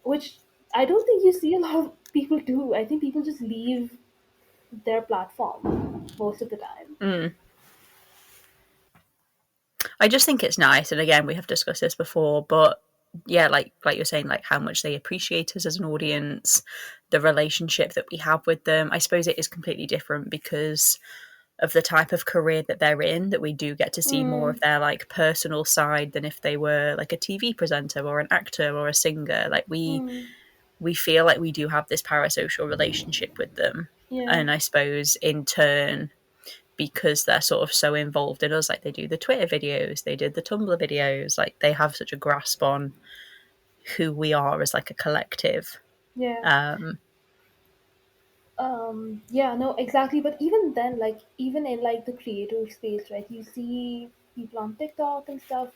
Which I don't think you see a lot of people do. I think people just leave their platform most of the time. Mm. I just think it's nice, and again, we have discussed this before, but yeah, like you're saying, like how much they appreciate us as an audience, the relationship that we have with them. I suppose it is completely different because of the type of career that they're in, that we do get to see more of Mm, their like personal side than if they were like a TV presenter or an actor or a singer. Like mm, we feel like we do have this parasocial relationship with them. yeah, And I suppose in turn, because they're sort of so involved in us, like they do the Twitter videos, they did the Tumblr videos, like they have such a grasp on who we are as like a collective. yeah. Um, Yeah, no, exactly. But even then, like even in like the creator space, right? You see people on TikTok and stuff.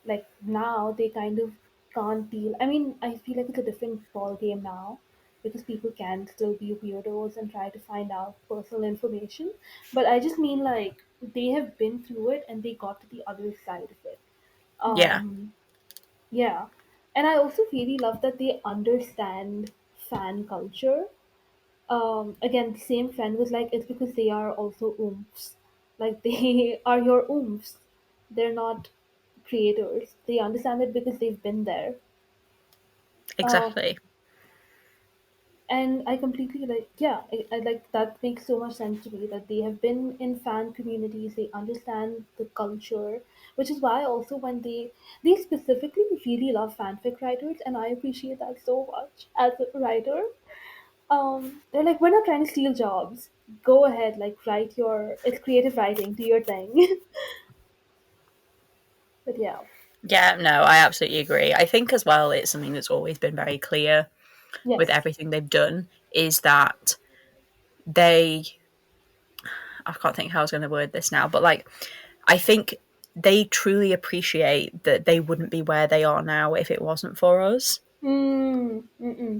Like now, they kind of can't deal. I mean, I feel like it's a different ball game now because people can still be weirdos and try to find out personal information. But I just mean like they have been through it and they got to the other side of it. yeah, Um, yeah, and I also really love that they understand fan culture. Again, the same friend was like, it's because they are also oomphs. Like they are your oomphs. They're not creators. They understand it because they've been there. Uh, exactly. and I completely like, yeah, I like that makes so much sense to me that they have been in fan communities. They understand the culture, which is why also when they specifically really love fanfic writers, and I appreciate that so much as a writer. They're like, we're not trying to steal jobs. Go ahead, like write your it's creative writing, do your thing. But yeah. Yeah, no, I absolutely agree. I think as well, it's something that's always been very clear with Yes. everything they've done is that they, I can't think how I was going to word this now, but like, I think they truly appreciate that they wouldn't be where they are now if it wasn't for us.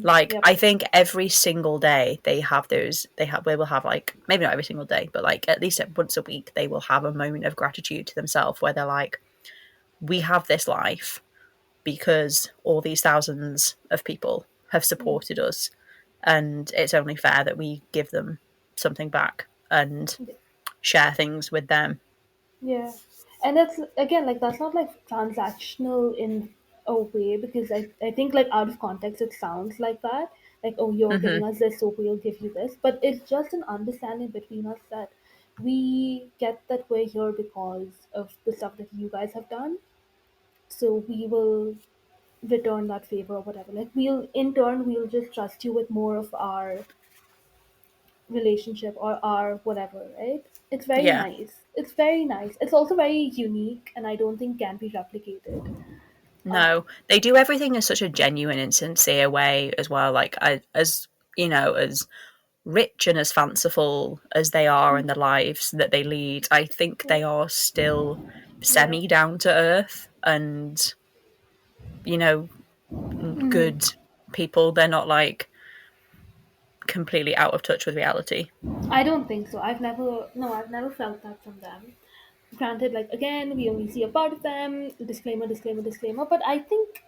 Like, Yep. I think every single day we will have like, maybe not every single day, but like at least once a week, they will have a moment of gratitude to themselves where they're like, we have this life because all these thousands of people have Mm, supported us, and it's only fair that we give them something back and share things with them. yeah. And that's again like that's not like transactional in away, because I think like out of context it sounds like that. Like, oh, you're Hmm. giving us this, so we'll give you this. But it's just an understanding between us that we get that we're here because of the stuff that you guys have done. So we will return that favor or whatever. Like we'll in turn we'll just trust you with more of our relationship or our whatever, right? It's very Yeah. nice. It's very nice. It's also very unique and I don't think can be replicated. Um, No, they do everything in such a genuine and sincere way as well. Like, as you know, as rich and as fanciful as they are in the lives that they lead, I think they are still yeah. semi down to earth and, you know, Mhm. good people. They're not like completely out of touch with reality. I don't think so. I've never felt that from them. Granted, like again, we only see a part of them. Disclaimer, disclaimer, disclaimer. But I think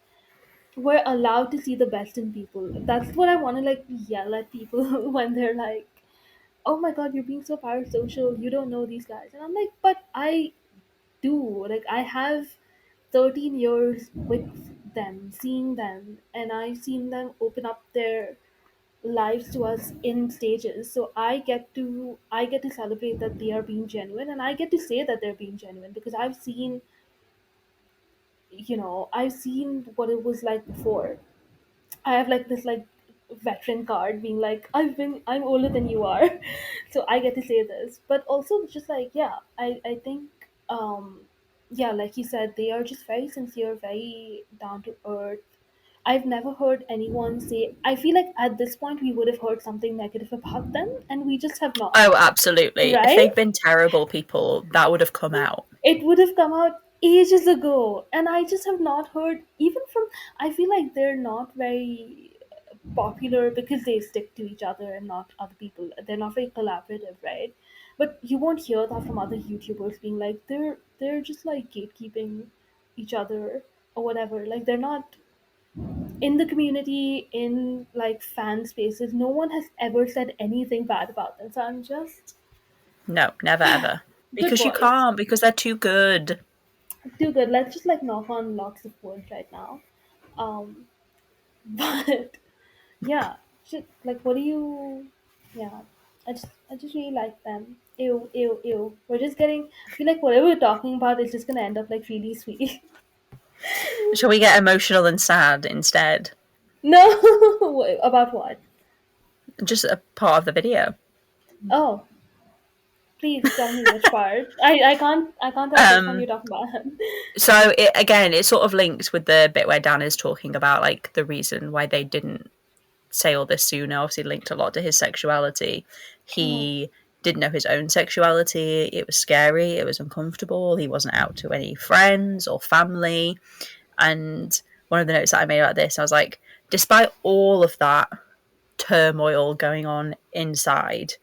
we're allowed to see the best in people. That's what I want to like yell at people when they're like, "Oh my God, you're being so parasocial. You don't know these guys." And I'm like, "But I do. Like I have 13 years with them, seeing them, and I've seen them open up their lives to us in stages. So I get to celebrate that they are being genuine, and I get to say that they're being genuine because I've seen what it was like before. I have like this like veteran card being like I'm older than you are. So I get to say this. But also just like I think yeah, like you said, they are just very sincere, very down to earth. I've never heard anyone say, I feel like at this point we would have heard something negative about them and we just have not. Oh, absolutely. If Right? they'd been terrible people, that would have come out. It would have come out ages ago. And I just have not heard, even from, I feel like they're not very popular because they stick to each other and not other people. They're not very collaborative, right? But you won't hear that from other YouTubers being like they're just like gatekeeping each other or whatever. Like they're not in the community, in like fan spaces. No one has ever said anything bad about them. So I'm just No, never ever. good Because you boys. can't, because they're too good. Too good. Let's just like knock on lots of wood right now. Um, but yeah, like what do you? Yeah, I just really like them. Ew, ew, ew. We're just getting. I feel like whatever we're talking about is just gonna end up like really sweet. Shall we get emotional and sad instead? No, about what? Just a part of the video. Oh, please tell me which part. I can't tell which one Um, you're talking about. so it's sort of linked with the bit where Dan is talking about like the reason why they didn't say all this sooner. Obviously, linked a lot to his sexuality. Mhm. He didn't know his own sexuality. It was scary. It was uncomfortable. He wasn't out to any friends or family. And one of the notes that I made about this, I was like, despite all of that turmoil going on inside,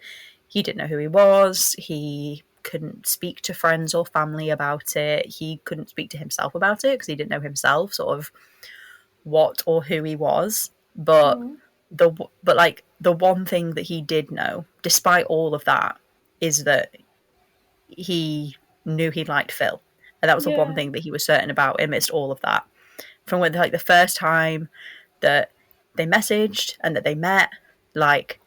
he didn't know who he was. He couldn't speak to friends or family about it. He couldn't speak to himself about it because he didn't know himself, sort of what or who he was. But Mhm. the one thing that he did know, despite all of that, is that he knew he liked Phil, and that was the one Yeah. thing that he was certain about amidst all of that. From when like the first time that they messaged and that they met, like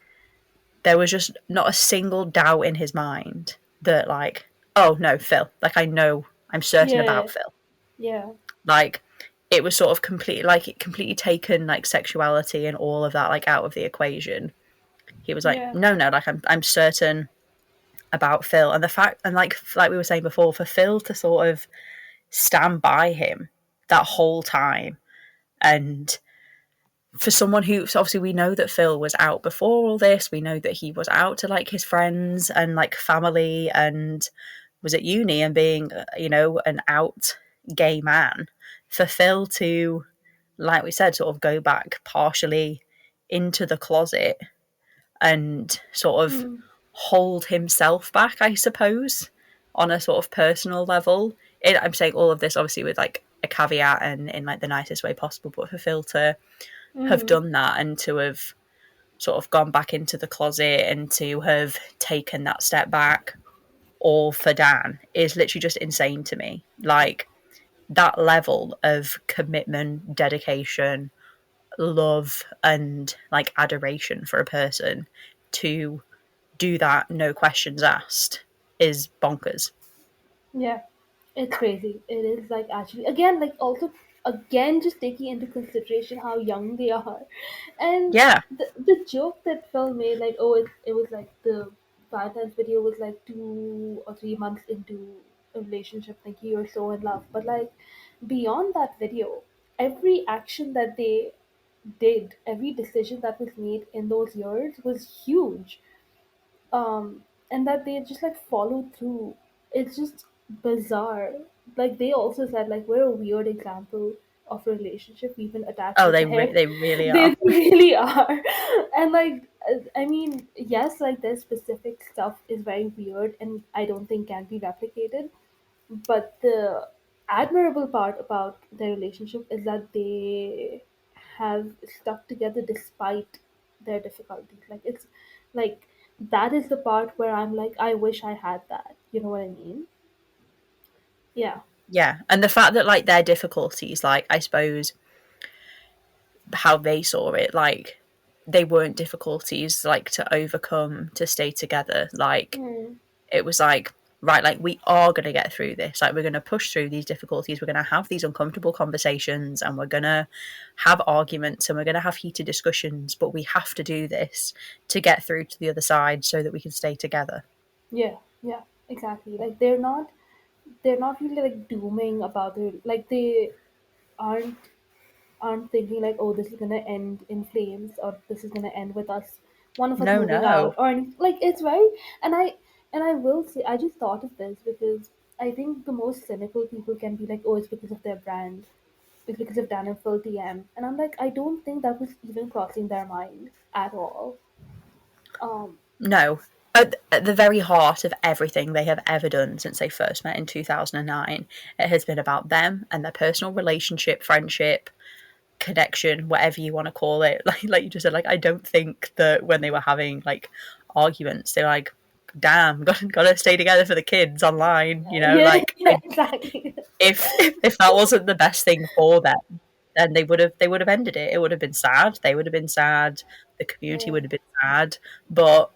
there was just not a single doubt in his mind that like, oh no, Phil. Like I know, I'm certain Yeah. about Phil. Yeah. Like it was sort of completely like it completely taken like sexuality and all of that like out of the equation. He was like, Yeah. no, no, like I'm certain about Phil, and the fact and like we were saying before, for Phil to sort of stand by him that whole time, and for someone who so obviously we know that Phil was out before all this, we know that he was out to like his friends and like family and was at uni and being an out gay man. For Phil to, like we said, sort of go back partially into the closet and sort of Mhm. hold himself back, I suppose, on a sort of personal level. I'm saying all of this obviously with like a caveat and in like the nicest way possible, but for Phil to have Mhm. done that and to have sort of gone back into the closet and to have taken that step back all for Dan is literally just insane to me. Like that level of commitment, dedication, love, and like adoration for a person to do that, no questions asked, is bonkers. Yeah, it's crazy. It is like actually again like also again just taking into consideration how young they are, and Yeah. the joke that Phil made like oh it was like the Valentine's video was like 2 or 3 months into a relationship thinking you're so in love, but like beyond that video, every action that they did, every decision that was made in those years was huge, and that they just like follow through. It's just bizarre. Like they also said, like we're a weird example of a relationship. We've been attached Oh, at the hip. they really They are. really are, and like I mean, yes, like their specific stuff is very weird, and I don't think can be replicated. But the admirable part about their relationship is that they have stuck together despite their difficulties. Like it's like that is the part where I'm like, I wish I had that. You know what I mean? Yeah. Yeah. And the fact that like their difficulties, like I suppose how they saw it, like they weren't difficulties like to overcome to stay together. Like Mm. it was like, right, like we are going to get through this. Like we're going to push through these difficulties. We're going to have these uncomfortable conversations and we're going to have arguments and we're going to have heated discussions. But we have to do this to get through to the other side so that we can stay together. Yeah. Yeah. Exactly. Like they're not really like dooming about their like they aren't aren't thinking like, oh, this is gonna end in flames or this is gonna end with us, one of us No, moving no. out or like it's very and I will say I just thought of this because I think the most cynical people can be like, oh, it's because of their brand, it's because of Dan and Phil TM, and I'm like, I don't think that was even crossing their mind at all. Um, No. At the very heart of everything they have ever done since they first met in 2009, it has been about them and their personal relationship, friendship, connection, whatever you want to call it. Like you just said, like I don't think that when they were having like arguments, they're like, "Damn, gotta stay together for the kids online." You know, yeah, like yeah, exactly. if that wasn't the best thing for them, then they would have ended it. It would have been sad. They would have been sad. The community Yeah. would have been sad. But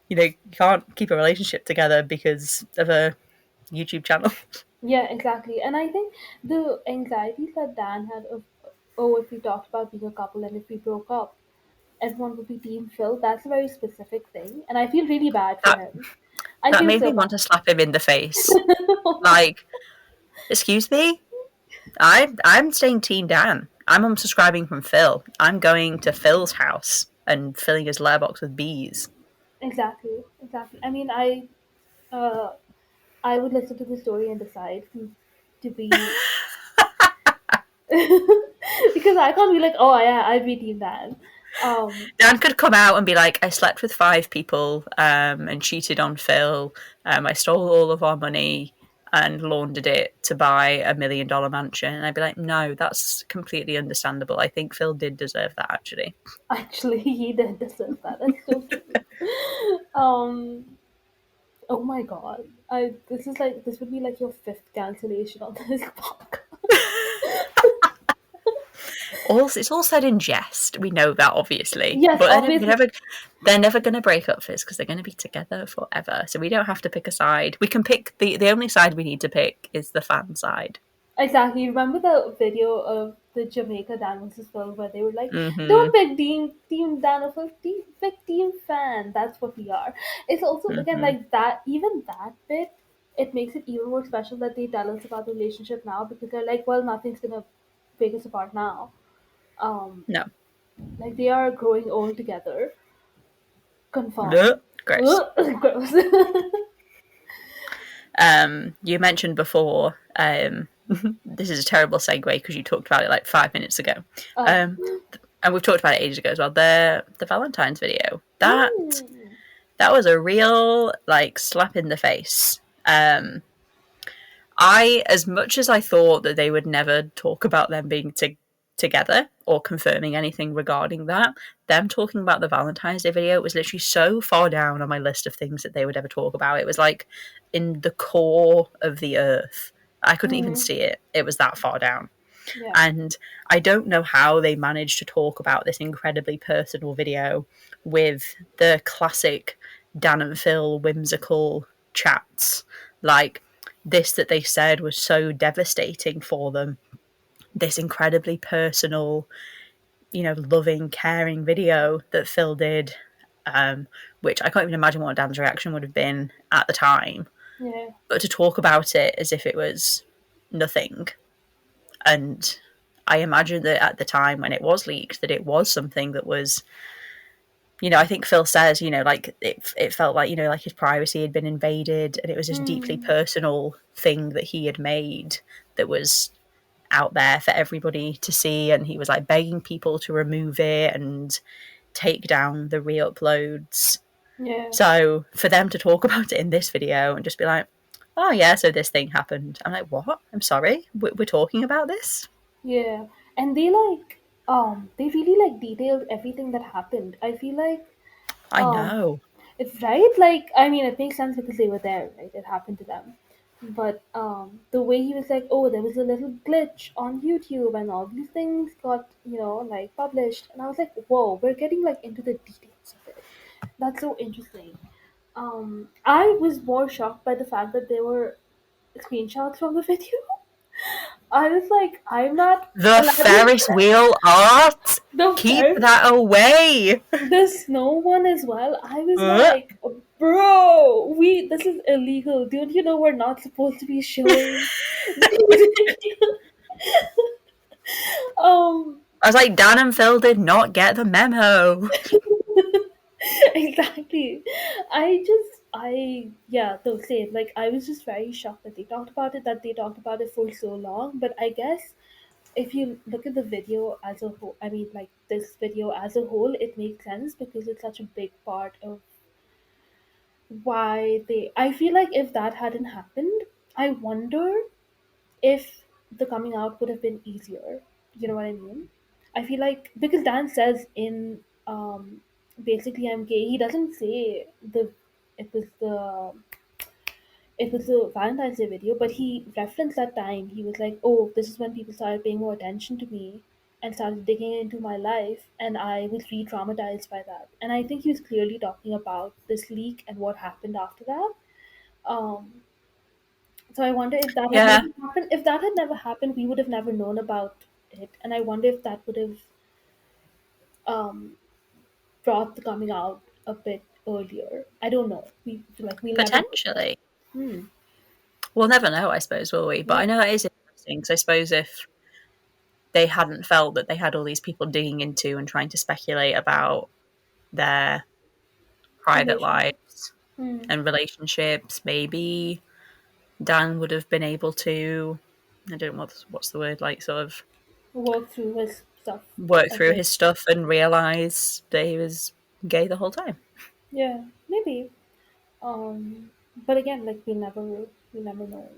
you can't keep a relationship together because of a YouTube channel. Yeah, exactly. And I think the anxieties that Dan had of, oh, if we talked about being a couple and if we broke up, everyone would be Team Phil. That's a very specific thing. And I feel really bad for That him. I that feel made so me bad. want to slap him in the face. Like, excuse me? I'm staying Team Dan. I'm unsubscribing from Phil. I'm going to Phil's house and filling his letterbox with bees. Exactly, exactly. I mean, uh, I would listen to the story and decide who to be. Because I can't be like, oh, yeah, I'll be Team Dan. Um, Dan could come out and be like, I slept with 5 people and cheated on Phil. I stole all of our money and laundered it to buy $1 million mansion. And I'd be like, no, that's completely understandable. I think Phil did deserve that, actually. Actually, he did deserve that. That's so true. Oh my god. I this is like this would be like your fifth cancellation on this podcast. It's all said in jest. We know that, obviously, Yes, but obviously. they're never going to break up, Fizz, because they're going to be together forever. So we don't have to pick a side. We can pick the only side we need to pick is the fan side. Exactly. Remember the video of the Jamaica Dan versus Phil where they were like, Hmm. don't pick team Dan or Phil, pick team fan. That's what we are. It's also again Hmm. like that even that bit, it makes it even more special that they tell us about the relationship now because they're like, well, nothing's gonna break us apart now. Um No. like they are growing old together. Confirmed. Blech. Gross. Ugh, gross. You mentioned before, this is a terrible segue because you talked about it like 5 minutes ago. uh, Um, and we've talked about it ages ago as well. The Valentine's video. mm, That was a real like slap in the face. As much as I thought that they would never talk about them being together or confirming anything regarding that, them talking about the Valentine's Day video was literally so far down on my list of things that they would ever talk about. It was like in the core of the earth I couldn't even see it. It was that far down. Yeah. And I don't know how they managed to talk about this incredibly personal video with the classic Dan and Phil whimsical chats. Like, this that they said was so devastating for them. This incredibly personal, loving, caring video that Phil did, which I can't even imagine what Dan's reaction would have been at the time. Yeah. But to talk about it as if it was nothing. And I imagine that at the time when it was leaked, that it was something that was, I think Phil says, like it felt like, like his privacy had been invaded, and it was this deeply personal thing that he had made that was out there for everybody to see. And he was like begging people to remove it and take down the re-uploads. Yeah. So for them to talk about it in this video and just be like, oh yeah, so this thing happened. I'm like, what? I'm sorry, we're talking about this? Yeah. And they really like detailed everything that happened. I feel like I know. it's right. Like, I mean, it makes sense because they were there, right? It happened to them. But the way he was like, oh, there was a little glitch on YouTube, and all these things got, like published, and I was like, whoa, we're getting like into the details of it. That's so interesting. I was more shocked by the fact that there were screenshots from the video. I was like, I'm not The allowed Ferris wheel art? the Keep Ferris, that away! the snow one as well. I was Uh, like, bro, this is illegal. Don't you know we're not supposed to be showing? um, I was like, Dan and Phil did not get the memo. exactly. Yeah, though same. Like, I was just very shocked that they talked about it for so long. But I guess if you look at the video as a whole, I mean, like this video as a whole, it makes sense because it's such a big part of why they. I feel like if that hadn't happened, I wonder if the coming out would have been easier. You know what I mean? I feel like because Dan says in basically I'm gay. He doesn't say it was the it was a Valentine's Day video, but he referenced that time. He was like, "Oh, this is when people started paying more attention to me and started digging into my life, and I was re-traumatized by that." And I think he was clearly talking about this leak and what happened after that. Um, so I wonder if that had Yeah, never happened. If that had never happened, we would have never known about it. And I wonder if that would have um, brought the coming out a bit earlier. I don't know. We'll never. potentially. Hmm. We'll never know, I suppose, will we? But Yeah. I know that is interesting, because I suppose if they hadn't felt that they had all these people digging into and trying to speculate about their private Relationship. lives Hmm. and relationships, maybe Dan would have been able to, I don't know what's the word, like sort of Work through his stuff work a through bit. his stuff and realise that he was gay the whole time. Yeah, maybe. But again, like we'll never know.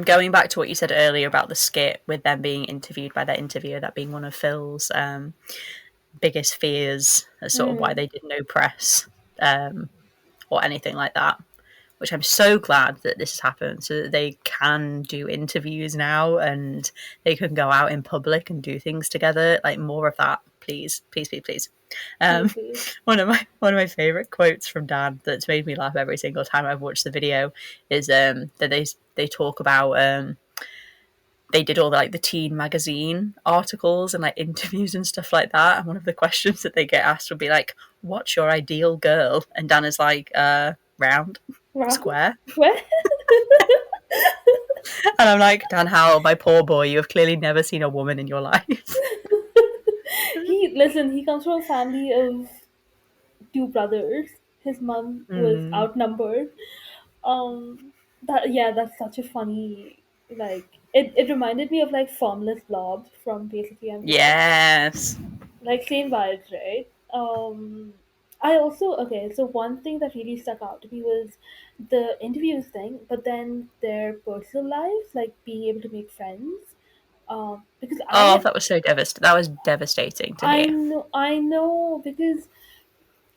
Going back to what you said earlier about the skit with them being interviewed by their interviewer, that being one of Phil's biggest fears as sort of why Hmm. they did no press or anything like that. Which I'm so glad that this has happened, so that they can do interviews now and they can go out in public and do things together. Like, more of that, please, please, please, please. Um, Please. one of my favorite quotes from Dan that's made me laugh every single time I've watched the video is that they talk about they did all the teen magazine articles and like interviews and stuff like that. And one of the questions that they get asked would be like, "What's your ideal girl?" And Dan is like, "Round, Wow. square." Well, And I'm like, Dan Howell, my poor boy, you have clearly never seen a woman in your life. he comes from a family of two brothers. His mom was Mm, outnumbered. That's such a funny it reminded me of like Formless Blob from Basically I'm Gay. yes. Like same vibes, right? I also okay. So one thing that really stuck out to me was the interviews thing, but then their personal lives, like being able to make friends. Because Oh, that was so devastating. That was devastating to hear. I know because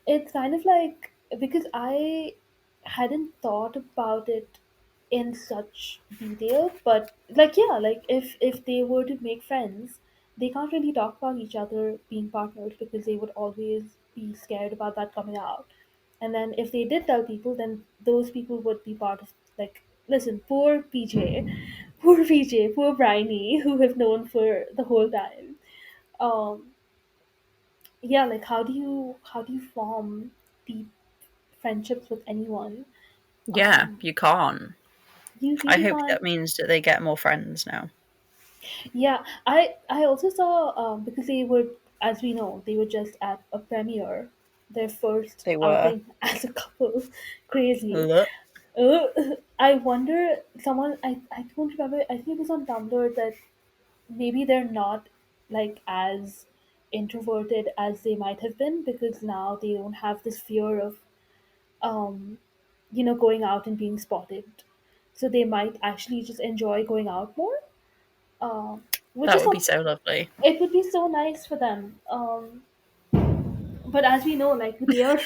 it's kind of like because I hadn't thought about it in such detail, but like yeah, like if they were to make friends, they can't really talk about each other being partners because they would always be scared about that coming out. And then if they did tell people, then those people would be part of, like, listen, poor PJ, poor PJ, poor Bryony, who have known for the whole time. Um, yeah, like how do you form deep friendships with anyone? Yeah, Um, you can't. you I really hope can't. that means that they get more friends now. Yeah, I also saw because they were, as we know, they were just at a premiere, their first They were. outing as a couple. Crazy. Look. I wonder, someone, I don't remember, I think it was on Tumblr, that maybe they're not like as introverted as they might have been because now they don't have this fear of um going out and being spotted. So they might actually just enjoy going out more. Um which That is would be some so lovely. It would be so nice for them. But as we know, like they are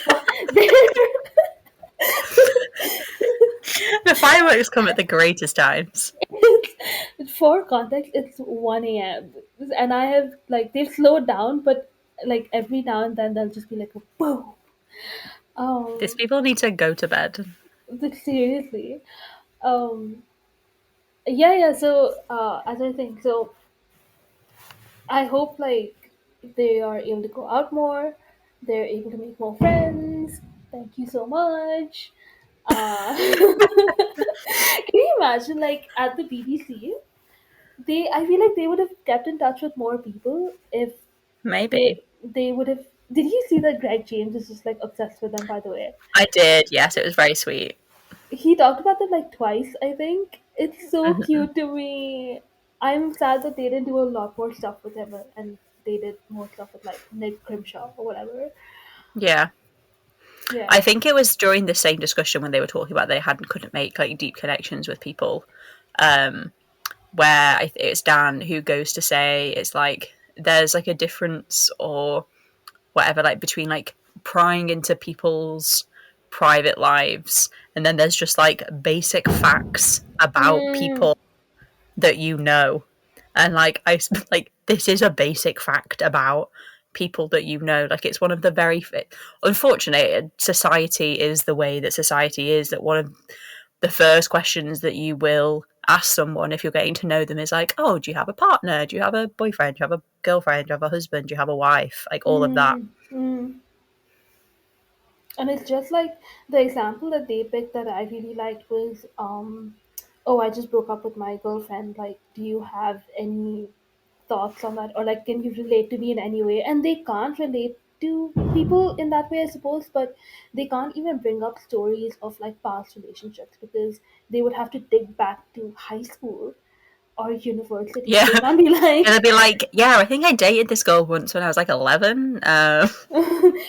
The fireworks come at the greatest times. for context, it's 1 a.m. and I have, like, they've slowed down, but like every now and then they'll just be like a boom. These Um, people need to go to bed. like, seriously. Um, yeah, yeah. So, as I think, so I hope, like, they are able to go out more. They're able to make more friends. Thank you so much. Can you imagine, like, at the BBC, I feel like they would have kept in touch with more people if Maybe. they would have. Did you see that Greg James is just like obsessed with them? By the way, I did, yes, it was very sweet. he talked about them like twice. I think it's so Hmm. cute to me. I'm sad that they didn't do a lot more stuff with him, and they did more stuff with like Nick Grimshaw or whatever. Yeah. Yeah. I think it was during the same discussion when they were talking about they hadn't couldn't make like deep connections with people. Um, where it's Dan who goes to say it's like there's like a difference or whatever, like between like prying into people's private lives and then there's just like basic facts about Mm, people that you know. And like I like this is a basic fact about people that you know. Like it's one of the very unfortunate society is the way that society is, that one of the first questions that you will ask someone if you're getting to know them is like, oh, do you have a partner, do you have a boyfriend, do you have a girlfriend, do you have a husband, do you have a wife, like all of that. mm. And it's just like the example that they picked that I really liked was, oh, I just broke up with my girlfriend. Like, do you have any thoughts on that? Or, like, can you relate to me in any way? And they can't relate to people in that way, I suppose, but they can't even bring up stories of, like, past relationships because they would have to dig back to high school or university. Yeah. They can't be Yeah, they'd like, be like, yeah, I think I dated this girl once when I was like 11.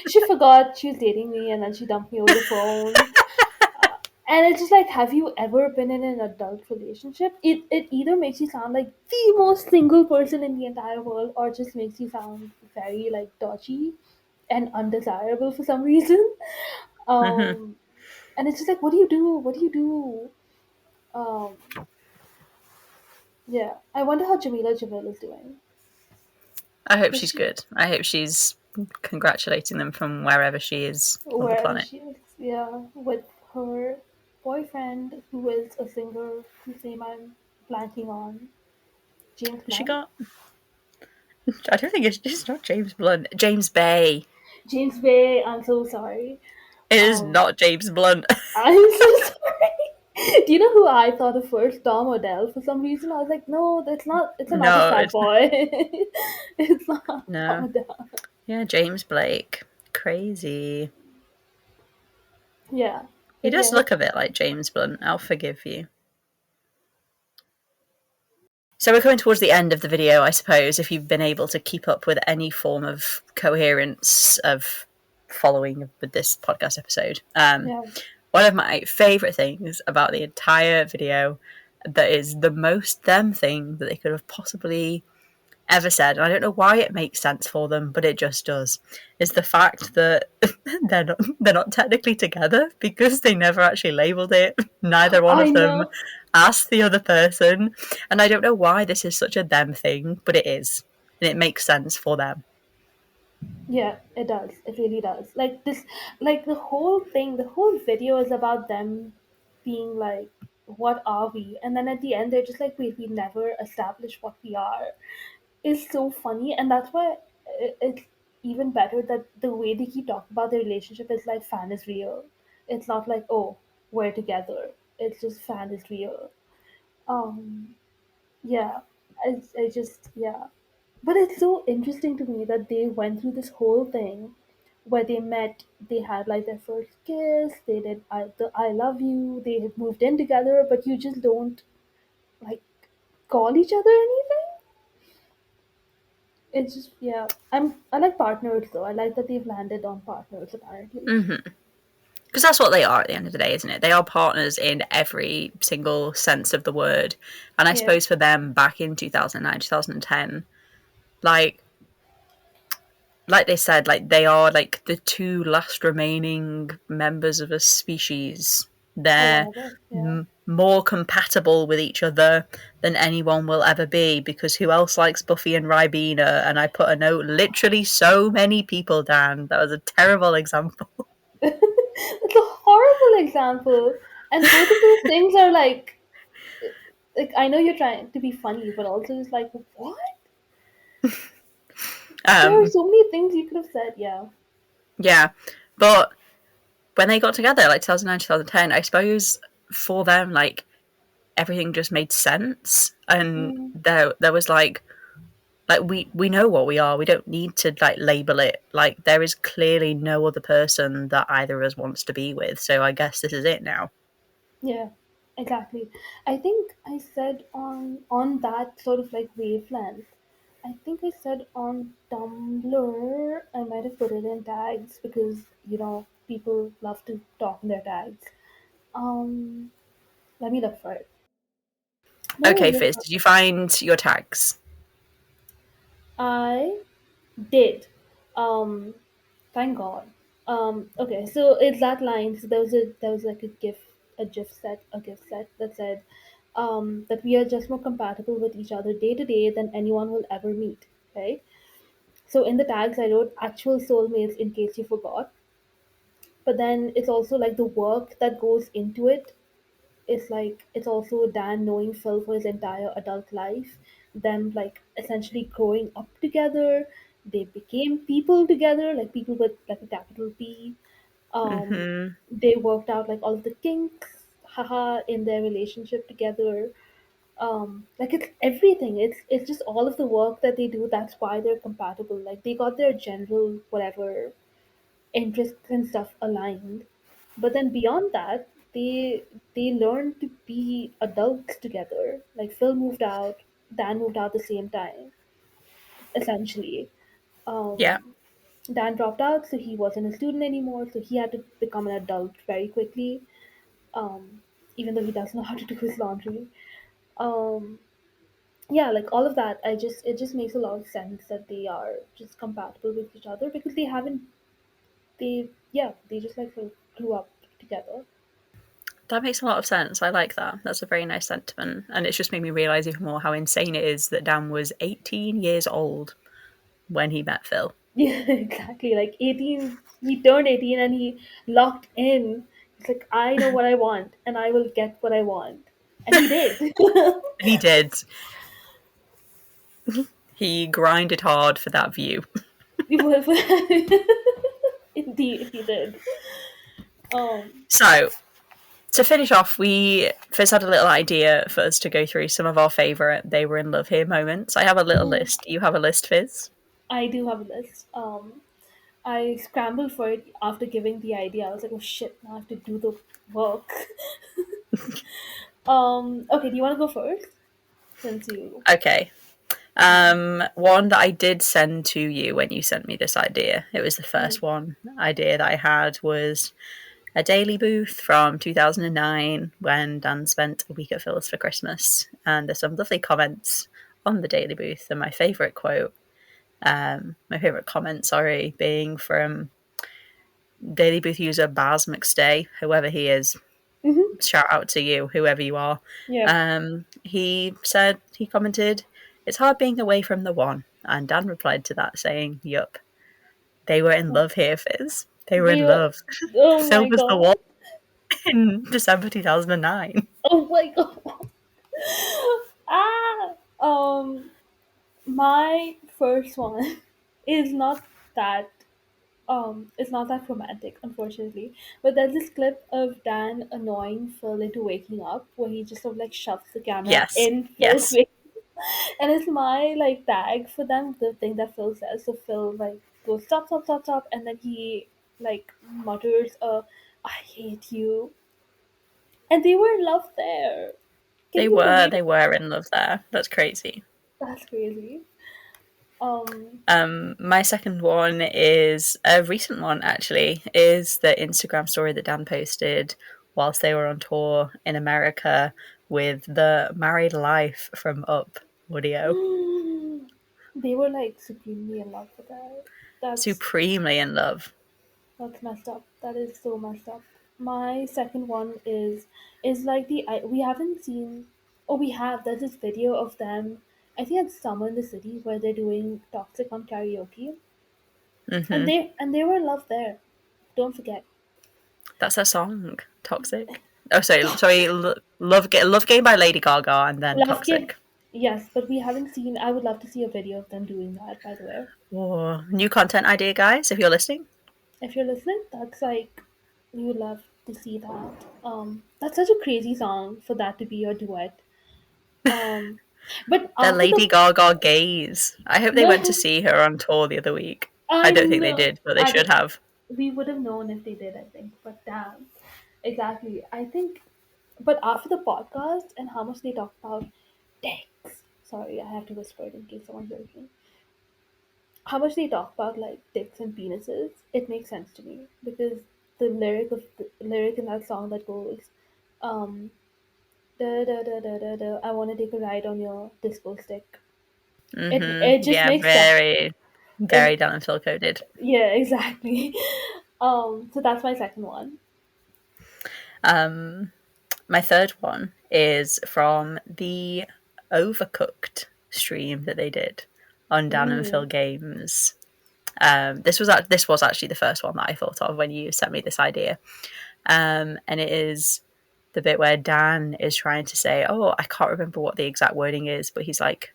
she forgot she was dating me and then she dumped me over the phone. And it's just like, have you ever been in an adult relationship? It either makes you sound like the most single person in the entire world, or just makes you sound very like dodgy and undesirable for some reason. Hmm. Um, and it's just like, what do you do? What do you do? Um, yeah, I wonder how Jamila Jamil is doing. I hope Is she's she good. I hope she's congratulating them from wherever she is on the wherever planet. she is? Yeah, with her boyfriend, who is a singer whose name I'm blanking on, James Has she Blunt. got? I don't think it's not James Blunt. James Bay. James Bay, I'm so sorry. It is Um, not James Blunt. I'm so sorry. Do you know who I thought of first? Tom Odell. For some reason, I was like, no, that's not. It's another No, fat it's boy. It's not Tom no. Odell. Yeah, James Blake. Crazy. Yeah, You but just yeah, look a bit like James Blunt. I'll forgive you. So we're coming towards the end of the video, I suppose, if you've been able to keep up with any form of coherence of following with this podcast episode. yeah. One of my favourite things about the entire video that is the most them thing that they could have possibly ever said, and I don't know why it makes sense for them, but it just does, is the fact that they're not technically together because they never actually labelled it. Neither one I of them know. asked the other person, and I don't know why this is such a them thing, but it is, and it makes sense for them. Yeah, it does. It really does. Like this, like the whole thing, the whole video is about them being like, what are we? And then at the end, they're just like, wait, we never established what we are. Is so funny. And that's why it's even better that the way they keep talking about their relationship is like, Fan is real. It's not like, oh, we're together. It's just Fan is real. Um, yeah, yeah. But it's so interesting to me that they went through this whole thing where they met, they had like their first kiss, they did the I love you, they had moved in together, but you just don't like call each other anything. It's just yeah. I like partners though. I like that they've landed on partners apparently. Because that's what they are at the end of the day, isn't it? They are partners in every single sense of the word. And I Yeah. suppose for them back in 2009, 2010, like they said, like they are like the two last remaining members of a species. Or They're whatever. Yeah. more compatible with each other than anyone will ever be, because who else likes Buffy and Ribena? And I put a note, literally so many people, Dan. That was a terrible example. It's a horrible example. And both of those things are like I know you're trying to be funny, but also just like what? There are Um, so many things you could have said. Yeah. yeah. But when they got together, like 2009, 2010, I suppose for them, like everything just made sense. And Mm, there was like we know what we are. We don't need to like label it. Like there is clearly no other person that either of us wants to be with. So I guess this is it now. yeah. Exactly. I think I said on that sort of like wavelength. I think I said on Tumblr. I might have put it in tags because people love to talk in their tags. Um, Let me look for it. No Okay, worries. Fizz, did you find your tags? I did. Um, Thank God. Okay, so it's that line. So there was like a gift set that said, that we are just more compatible with each other day to day than anyone will ever meet. Right. So in the tags I wrote actual soulmates in case you forgot. But then it's also like the work that goes into it. It's like it's also Dan knowing Phil for his entire adult life, them like essentially growing up together. They became people together, like people with like a capital P. Mm-hmm. They worked out like all of the kinks, haha, in their relationship together. Like it's everything. It's just all of the work that they do. That's why they're compatible. Like they got their general whatever interests and stuff aligned, but then beyond that they learned to be adults together. Like Phil moved out, Dan moved out the same time, essentially. Yeah. um Dan dropped out, so he wasn't a student anymore, so he had to become an adult very quickly. Even though he doesn't know how to do his laundry. um yeah, like all of that, it just makes a lot of sense that they are just compatible with each other because they haven't they yeah, they just like sort of grew up together. That makes a lot of sense. I like that. That's a very nice sentiment. And it's just made me realise even more how insane it is that Dan was 18 years old when he met Phil. Yeah, exactly. Like 18, he turned 18 and he locked in. He's like, I know what I want and I will get what I want. And he did. He did. He grinded hard for that view. Indeed, he did. Um, So, to finish off, we first had a little idea for us to go through some of our favourite They Were in Love Here moments. I have a little mm, list. Do you have a list, Fizz? I do have a list. I scrambled for it after giving the idea. I was like, oh shit, now I have to do the work. Okay, do you want to go first? Since you. Okay. One that I did send to you when you sent me this idea. It was the Mm. first one idea that I had was a daily booth from 2009 when Dan spent a week at Phil's for Christmas. And there's some lovely comments on the Daily Booth, and my favourite quote, my favourite comment, sorry, being from Daily Booth user Baz McStay, whoever he is. Mm-hmm. Shout out to you, whoever you are. Yeah. He commented, "It's hard being away from the one," and Dan replied to that saying, "Yup, they were in love here, Fizz. They were They in were. love. Oh Phil my was the god. one in December 2009." Oh my god. Ah. My first one is not that it's not that romantic, unfortunately. But there's this clip of Dan annoying Phil into waking up, where he just sort of like shoves the camera Yes, in Phil's yes, face, and it's my like tag for them. The thing that Phil says, so Phil like goes stop, stop, stop, stop, and then he like mutters, "I hate you," and they were in love there. Can you believe they were in love there. That's crazy. that's crazy? Um, My second one is a recent one, actually, is the Instagram story that Dan posted whilst they were on tour in America with the Married Life from Up audio. they were like supremely in love with that. That's Supremely in love. That's messed up. That is so messed up. My second one is like we haven't seen. Oh, we have. There's this video of them. I think it's Summer in the City where they're doing Toxic on karaoke, and Hmm. they were in love there. Don't forget. That's their song, Toxic. Oh, sorry, Love Game by Lady Gaga, and then Love Game. Toxic. Yes, but we haven't seen. I would love to see a video of them doing that. By the way, Oh, new content idea, guys, if you're listening. if you're listening, that's like we would love to see that. That's such a crazy song for that to be your duet. Um, but The after Lady the Gaga gays. I hope they went to no, see her on tour the other week. I I don't think they know. did, but they I should don't, have. we would have known if they did, I think. But damn, exactly. I think, but after the podcast and how much they talk about dicks. Sorry, I have to whisper it in case someone hears me. How much they talk about like dicks and penises, it makes sense to me because the lyric in that song that goes, um, da da da da da da. I want to take a ride on your disco stick. It just Yeah, makes sense. very, very It, Dan and Phil coded. yeah, exactly. So that's my second one. Um, my third one is from the Overcooked stream that they did on Dan and Phil Mm. Games. This was actually the first one that I thought of when you sent me this idea. And it is the bit where Dan is trying to say, "Oh, I can't remember what the exact wording is," but he's like,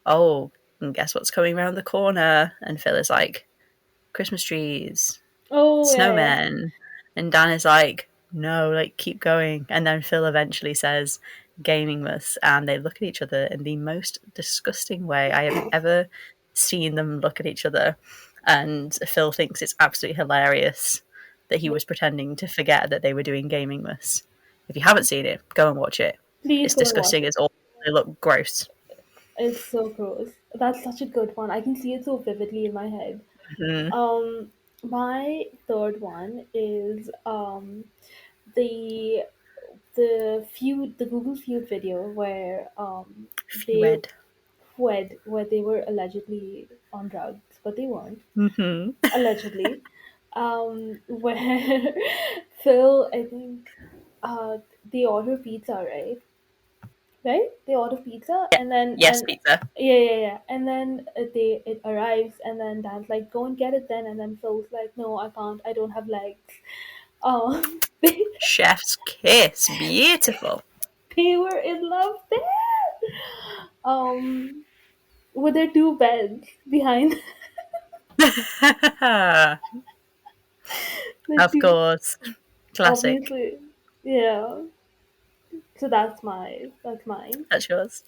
"Oh, and guess what's coming around the corner?" And Phil is like, "Christmas trees, Oh yeah, yeah. snowmen." And Dan is like, "No, like keep going." And then Phil eventually says, "Gamingless," and they look at each other in the most disgusting way I have ever seen them look at each other. And Phil thinks it's absolutely hilarious that he was pretending to forget that they were doing Gamingless. If you haven't seen it, go and watch it. Please It's go and watch disgusting. it. It's all they look gross. It's so gross. That's such a good one. I can see it so vividly in my head. Mm-hmm. My third one is the the Google feud video where they Feud. where they were allegedly on drugs, but they weren't. Mm-hmm. Allegedly, where Phil, I think, they order pizza, right? Right? They order pizza, Yeah. and then Yes, pizza. yeah, and then it arrives, and then Dan's like, "Go and get it then," and then Phil's like, "No, I can't. I don't have legs." They Chef's kiss. Beautiful. they were in love there. With their two beds behind the Of two, course. Classic. obviously, yeah. So that's mine. That's yours.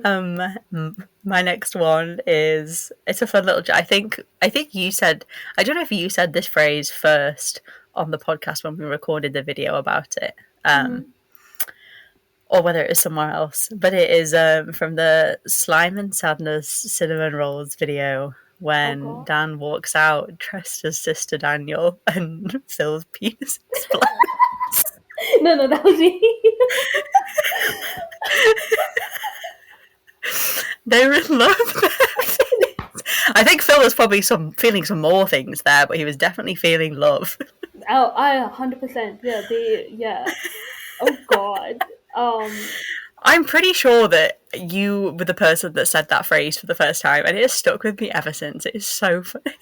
My next one is it's a fun little. I think you said I don't know if you said this phrase first on the podcast when we recorded the video about it, Mm-hmm. or whether it was somewhere else. But it is from the Slime and Sadness cinnamon rolls video Oh when god. Dan walks out dressed as Sister Daniel and Phil's penis explodes. No, that was me. They were in love. I think Phil was probably feeling some more things there, but he was definitely feeling love. Oh, I 100%. Yeah, yeah. Oh God. I'm pretty sure that you were the person that said that phrase for the first time, and it has stuck with me ever since. It is so funny.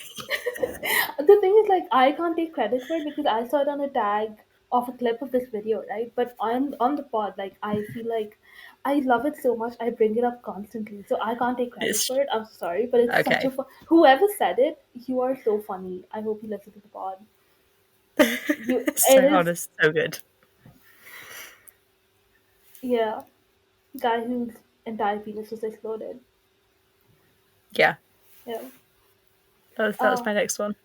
The thing is, like, I can't take credit for it because I saw it on a tag of a clip of this video, right? But on the pod, like, I feel like I love it so much, I bring it up constantly. So I can't take credit It's for it. I'm sorry, but it's such a okay. fun. Whoever said it, you are so funny. I hope you listen to the pod. It So is, honest, so good. yeah, guy whose entire penis was exploded. Yeah, Yeah. that was Uh, my next one.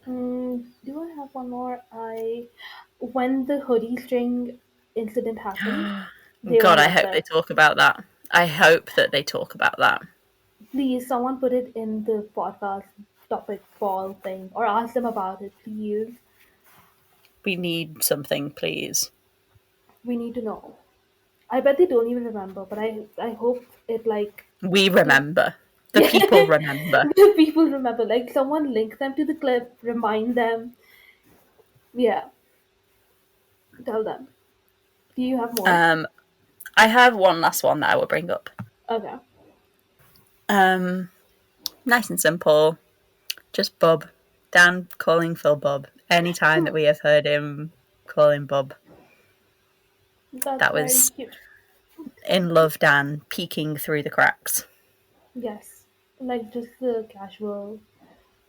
do I have one more? When the hoodie string incident happened, they were God, in I love hope they there. talk about that. I hope that they talk about that. Please, someone put it in the podcast topic poll thing or ask them about it, please. We need something, please. We need to know. I bet they don't even remember, but I hope it like We remember. The yeah, people remember. the people remember. Like someone link them to the clip, remind them. Yeah, tell them. Do you have more? Um, I have one last one that I will bring up. Okay. Um, Nice and simple. Just Bub. Dan calling Phil Bub. Any time that we have heard him call him Bub. That's That very was cute. in love Dan peeking through the cracks. Yes. Like just the casual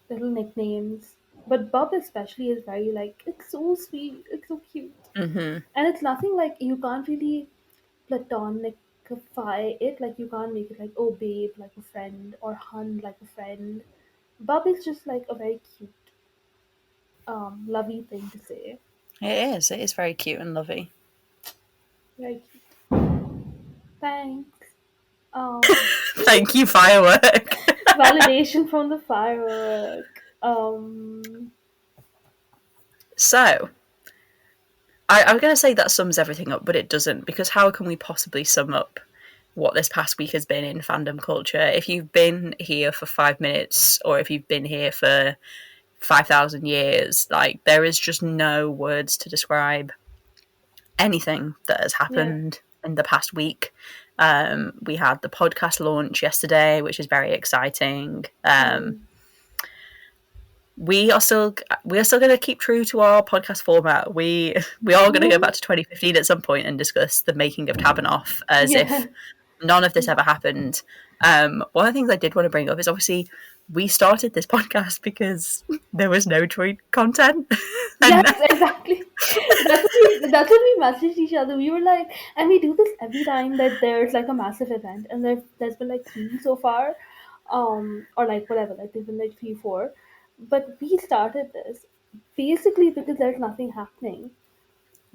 little nicknames. But Bob especially is very like it's so sweet, it's so cute. Mm-hmm. And it's nothing like you can't really platonicify it, like you can't make it like oh babe like a friend or hun like a friend. Bob is just like a very cute, lovey thing to say. It is. It is very cute and lovey. Very cute. Thanks. Um Thank you, firework. Validation from the firework. So, I was going to say that sums everything up, but it doesn't, because how can we possibly sum up what this past week has been in fandom culture? If you've been here for 5 minutes, or if you've been here for 5,000 years, like, there is just no words to describe anything that has Yeah. happened in the past week. We had the podcast launch yesterday, which is very exciting. We are still going to keep true to our podcast format. We are going to go back to 2015 at some point and discuss the making of Tabanoff as Yeah. if none of this ever happened. One of the things I did want to bring up is obviously we started this podcast because there was no joint content. Yes, And exactly. That's what we messaged each other. We were like, and we do this every time that there's like a massive event, and there's been like three so far, or like whatever, like there's been like three, four, but we started this basically because there's nothing happening,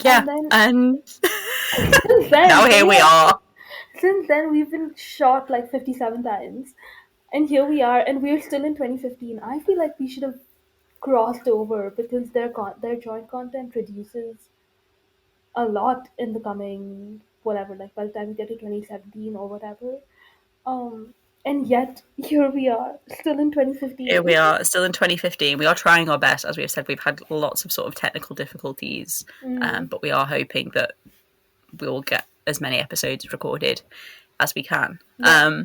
yeah, and then and since now then, here we yeah, are. since then we've been shot like 57 times, and here we are, and we're still in 2015. I feel like we should have crossed over because their joint content reduces a lot in the coming whatever, like by the time we get to 2017 or whatever. um and yet here we are still in Here 2015. we are, still in 2015. We are trying our best. As we have said, we've had lots of sort of technical difficulties, Mm, but we are hoping that we will get as many episodes recorded as we can. yeah.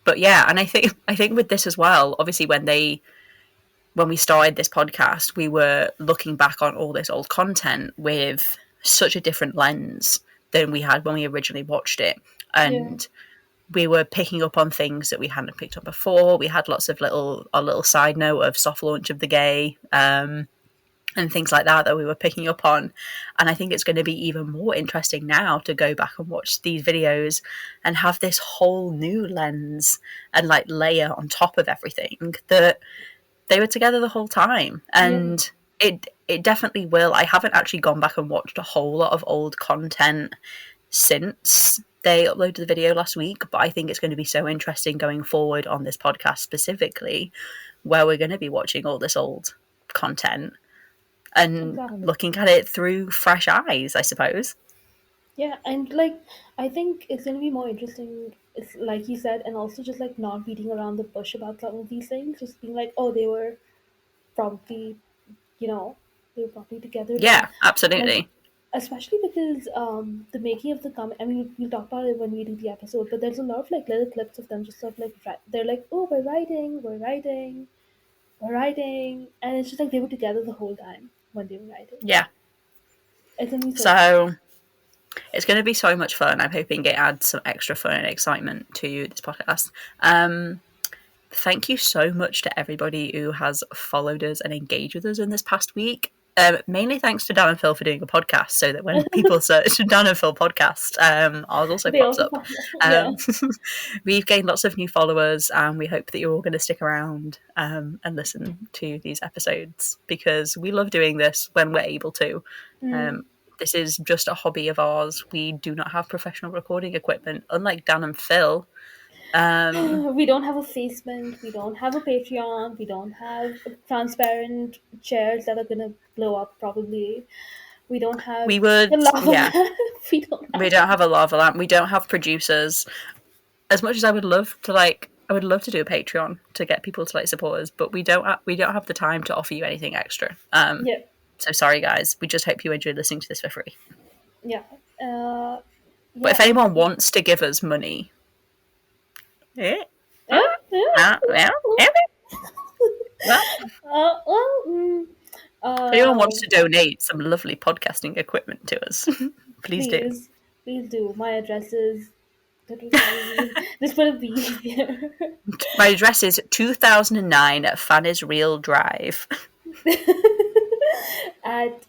But yeah, and I think with this as well, obviously when we started this podcast, we were looking back on all this old content with such a different lens than we had when we originally watched it. Yeah. And we were picking up on things that we hadn't picked up before. We had lots of a little side note of soft launch of the gay, and things like that we were picking up on. And I think it's going to be even more interesting now to go back and watch these videos and have this whole new lens and like layer on top of everything that they were together the whole time. Yeah. And it definitely will. I haven't actually gone back and watched a whole lot of old content since they uploaded the video last week, but I think it's going to be so interesting going forward on this podcast specifically, where we're going to be watching all this old content and Exactly. looking at it through fresh eyes, I suppose. Yeah, and like I think it's going to be more interesting it's like you said, and also just like not beating around the bush about some of these things, just being like, oh, they were probably, you know, they were probably together then. Yeah, absolutely. Like, especially because the making of the comment, I mean, we'll talk about it when we do the episode, but there's a lot of like little clips of them just sort of like, they're like, oh, we're writing, and it's just like they were together the whole time when they were writing. Yeah. It's gonna be So it's going to be so much fun. I'm hoping it adds some extra fun and excitement to this podcast. Thank you so much to everybody who has followed us and engaged with us in this past week. Mainly thanks to Dan and Phil for doing a podcast, so that when people search Dan and Phil podcast, ours also they pops also up. yeah. We've gained lots of new followers, and we hope that you're all going to stick around and listen to these episodes, because we love doing this when we're able to. This is just a hobby of ours. We do not have professional recording equipment, unlike Dan and Phil. We don't have a Facebook, we don't have a Patreon, we don't have transparent chairs that are gonna blow up probably. We don't have We would, the lava yeah. lamp. We don't have a lava lamp. We don't have producers. As much as I would love to, I would love to do a Patreon to get people to support us, but we don't have the time to offer you anything extra. Yeah. So sorry, guys. We just hope you enjoyed listening to this for free. Yeah. But if anyone wants to give us money, if anyone wants to donate some lovely podcasting equipment to us, please do. Please do. My address is. Just put a B here. My address is 2009 Phan Real Drive. At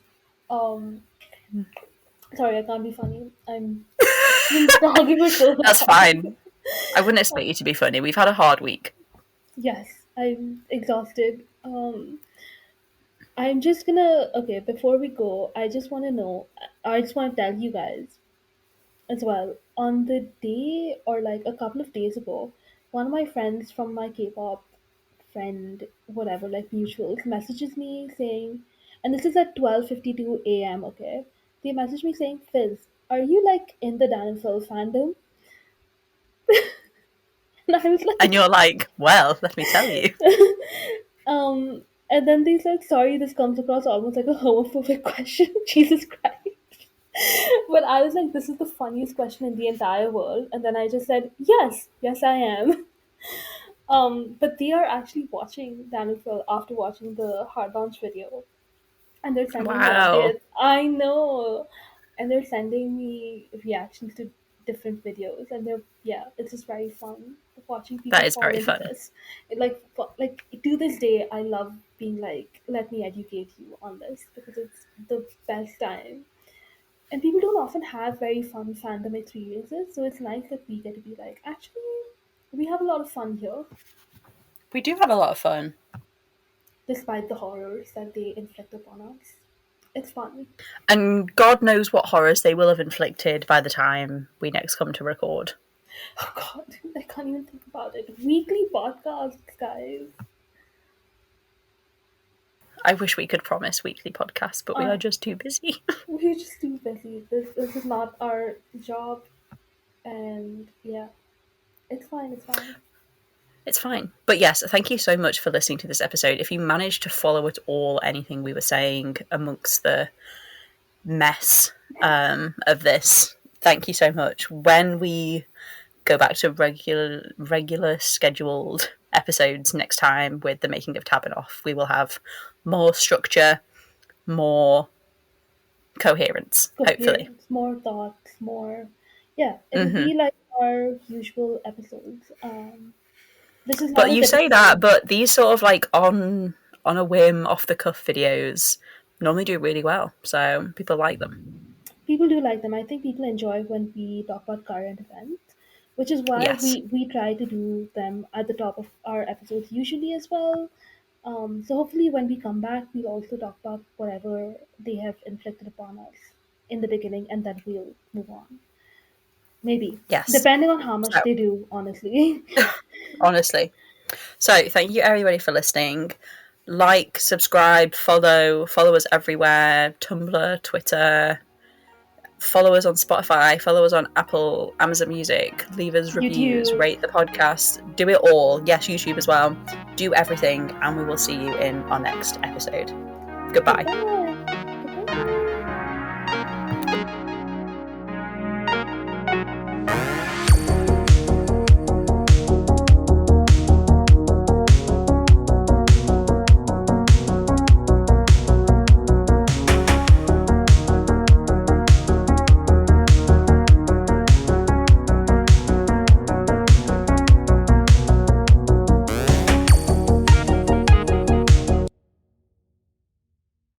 sorry, I can't be funny. I'm talking with so That's fine. I wouldn't expect you to be funny. We've had a hard week. Yes, I'm exhausted. I'm just gonna okay, before we go, I just wanna know, I just wanna tell you guys as well. On the day or like a couple of days ago, one of my friends from my K-pop friend, whatever, like mutuals, messages me saying, and this is at 12:52 a.m. Okay, they messaged me saying, "Fizz, are you like in the Dan and Phil fandom?" And I was like, and you're like, well, let me tell you. And then they said, "Sorry, this comes across almost like a homophobic question." Jesus Christ. But I was like, this is the funniest question in the entire world. And then I just said, yes, I am. But they are actually watching Daniel Phil after watching the hard launch video. And they're sending me updates. I know. And they're sending me reactions to different videos. And it's just very fun watching people that is fall very into fun. this. Like to this day, I love being like, let me educate you on this, because it's the best time. And people don't often have very fun fandom experiences, so it's nice that we get to be like, actually, we have a lot of fun here, We do have a lot of fun. despite the horrors that they inflict upon us. It's fun. And God knows what horrors they will have inflicted by the time we next come to record. Oh God, I can't even think about it. Weekly podcasts, guys. I wish we could promise weekly podcasts, but we are just too busy. We're just too busy. This is not our job, and yeah, it's fine. It's fine. But yes, thank you so much for listening to this episode. If you managed to follow at all anything we were saying amongst the mess of this, thank you so much. When we go back to regular scheduled episodes next time with the making of Tapping Off, we will have more structure, more coherence, hopefully. More thoughts, more. Yeah, it'll be like our usual episodes. This is But you say that, but these sort of like on a whim, off the cuff videos normally do really well, so people like them. People do like them. I think people enjoy when we talk about current events, which is why we try to do them at the top of our episodes usually as well. So hopefully when we come back, we'll also talk about whatever they have inflicted upon us in the beginning, and then we'll move on. Maybe. Yes. Depending on how much they do, honestly. Honestly. So thank you everybody for listening. Like, subscribe, follow us everywhere. Tumblr, Twitter, follow us on Spotify, follow us on Apple, Amazon Music, leave us reviews, YouTube. rate the podcast, do it all. Yes, YouTube as well. Do everything, and we will see you in our next episode. Goodbye. Bye.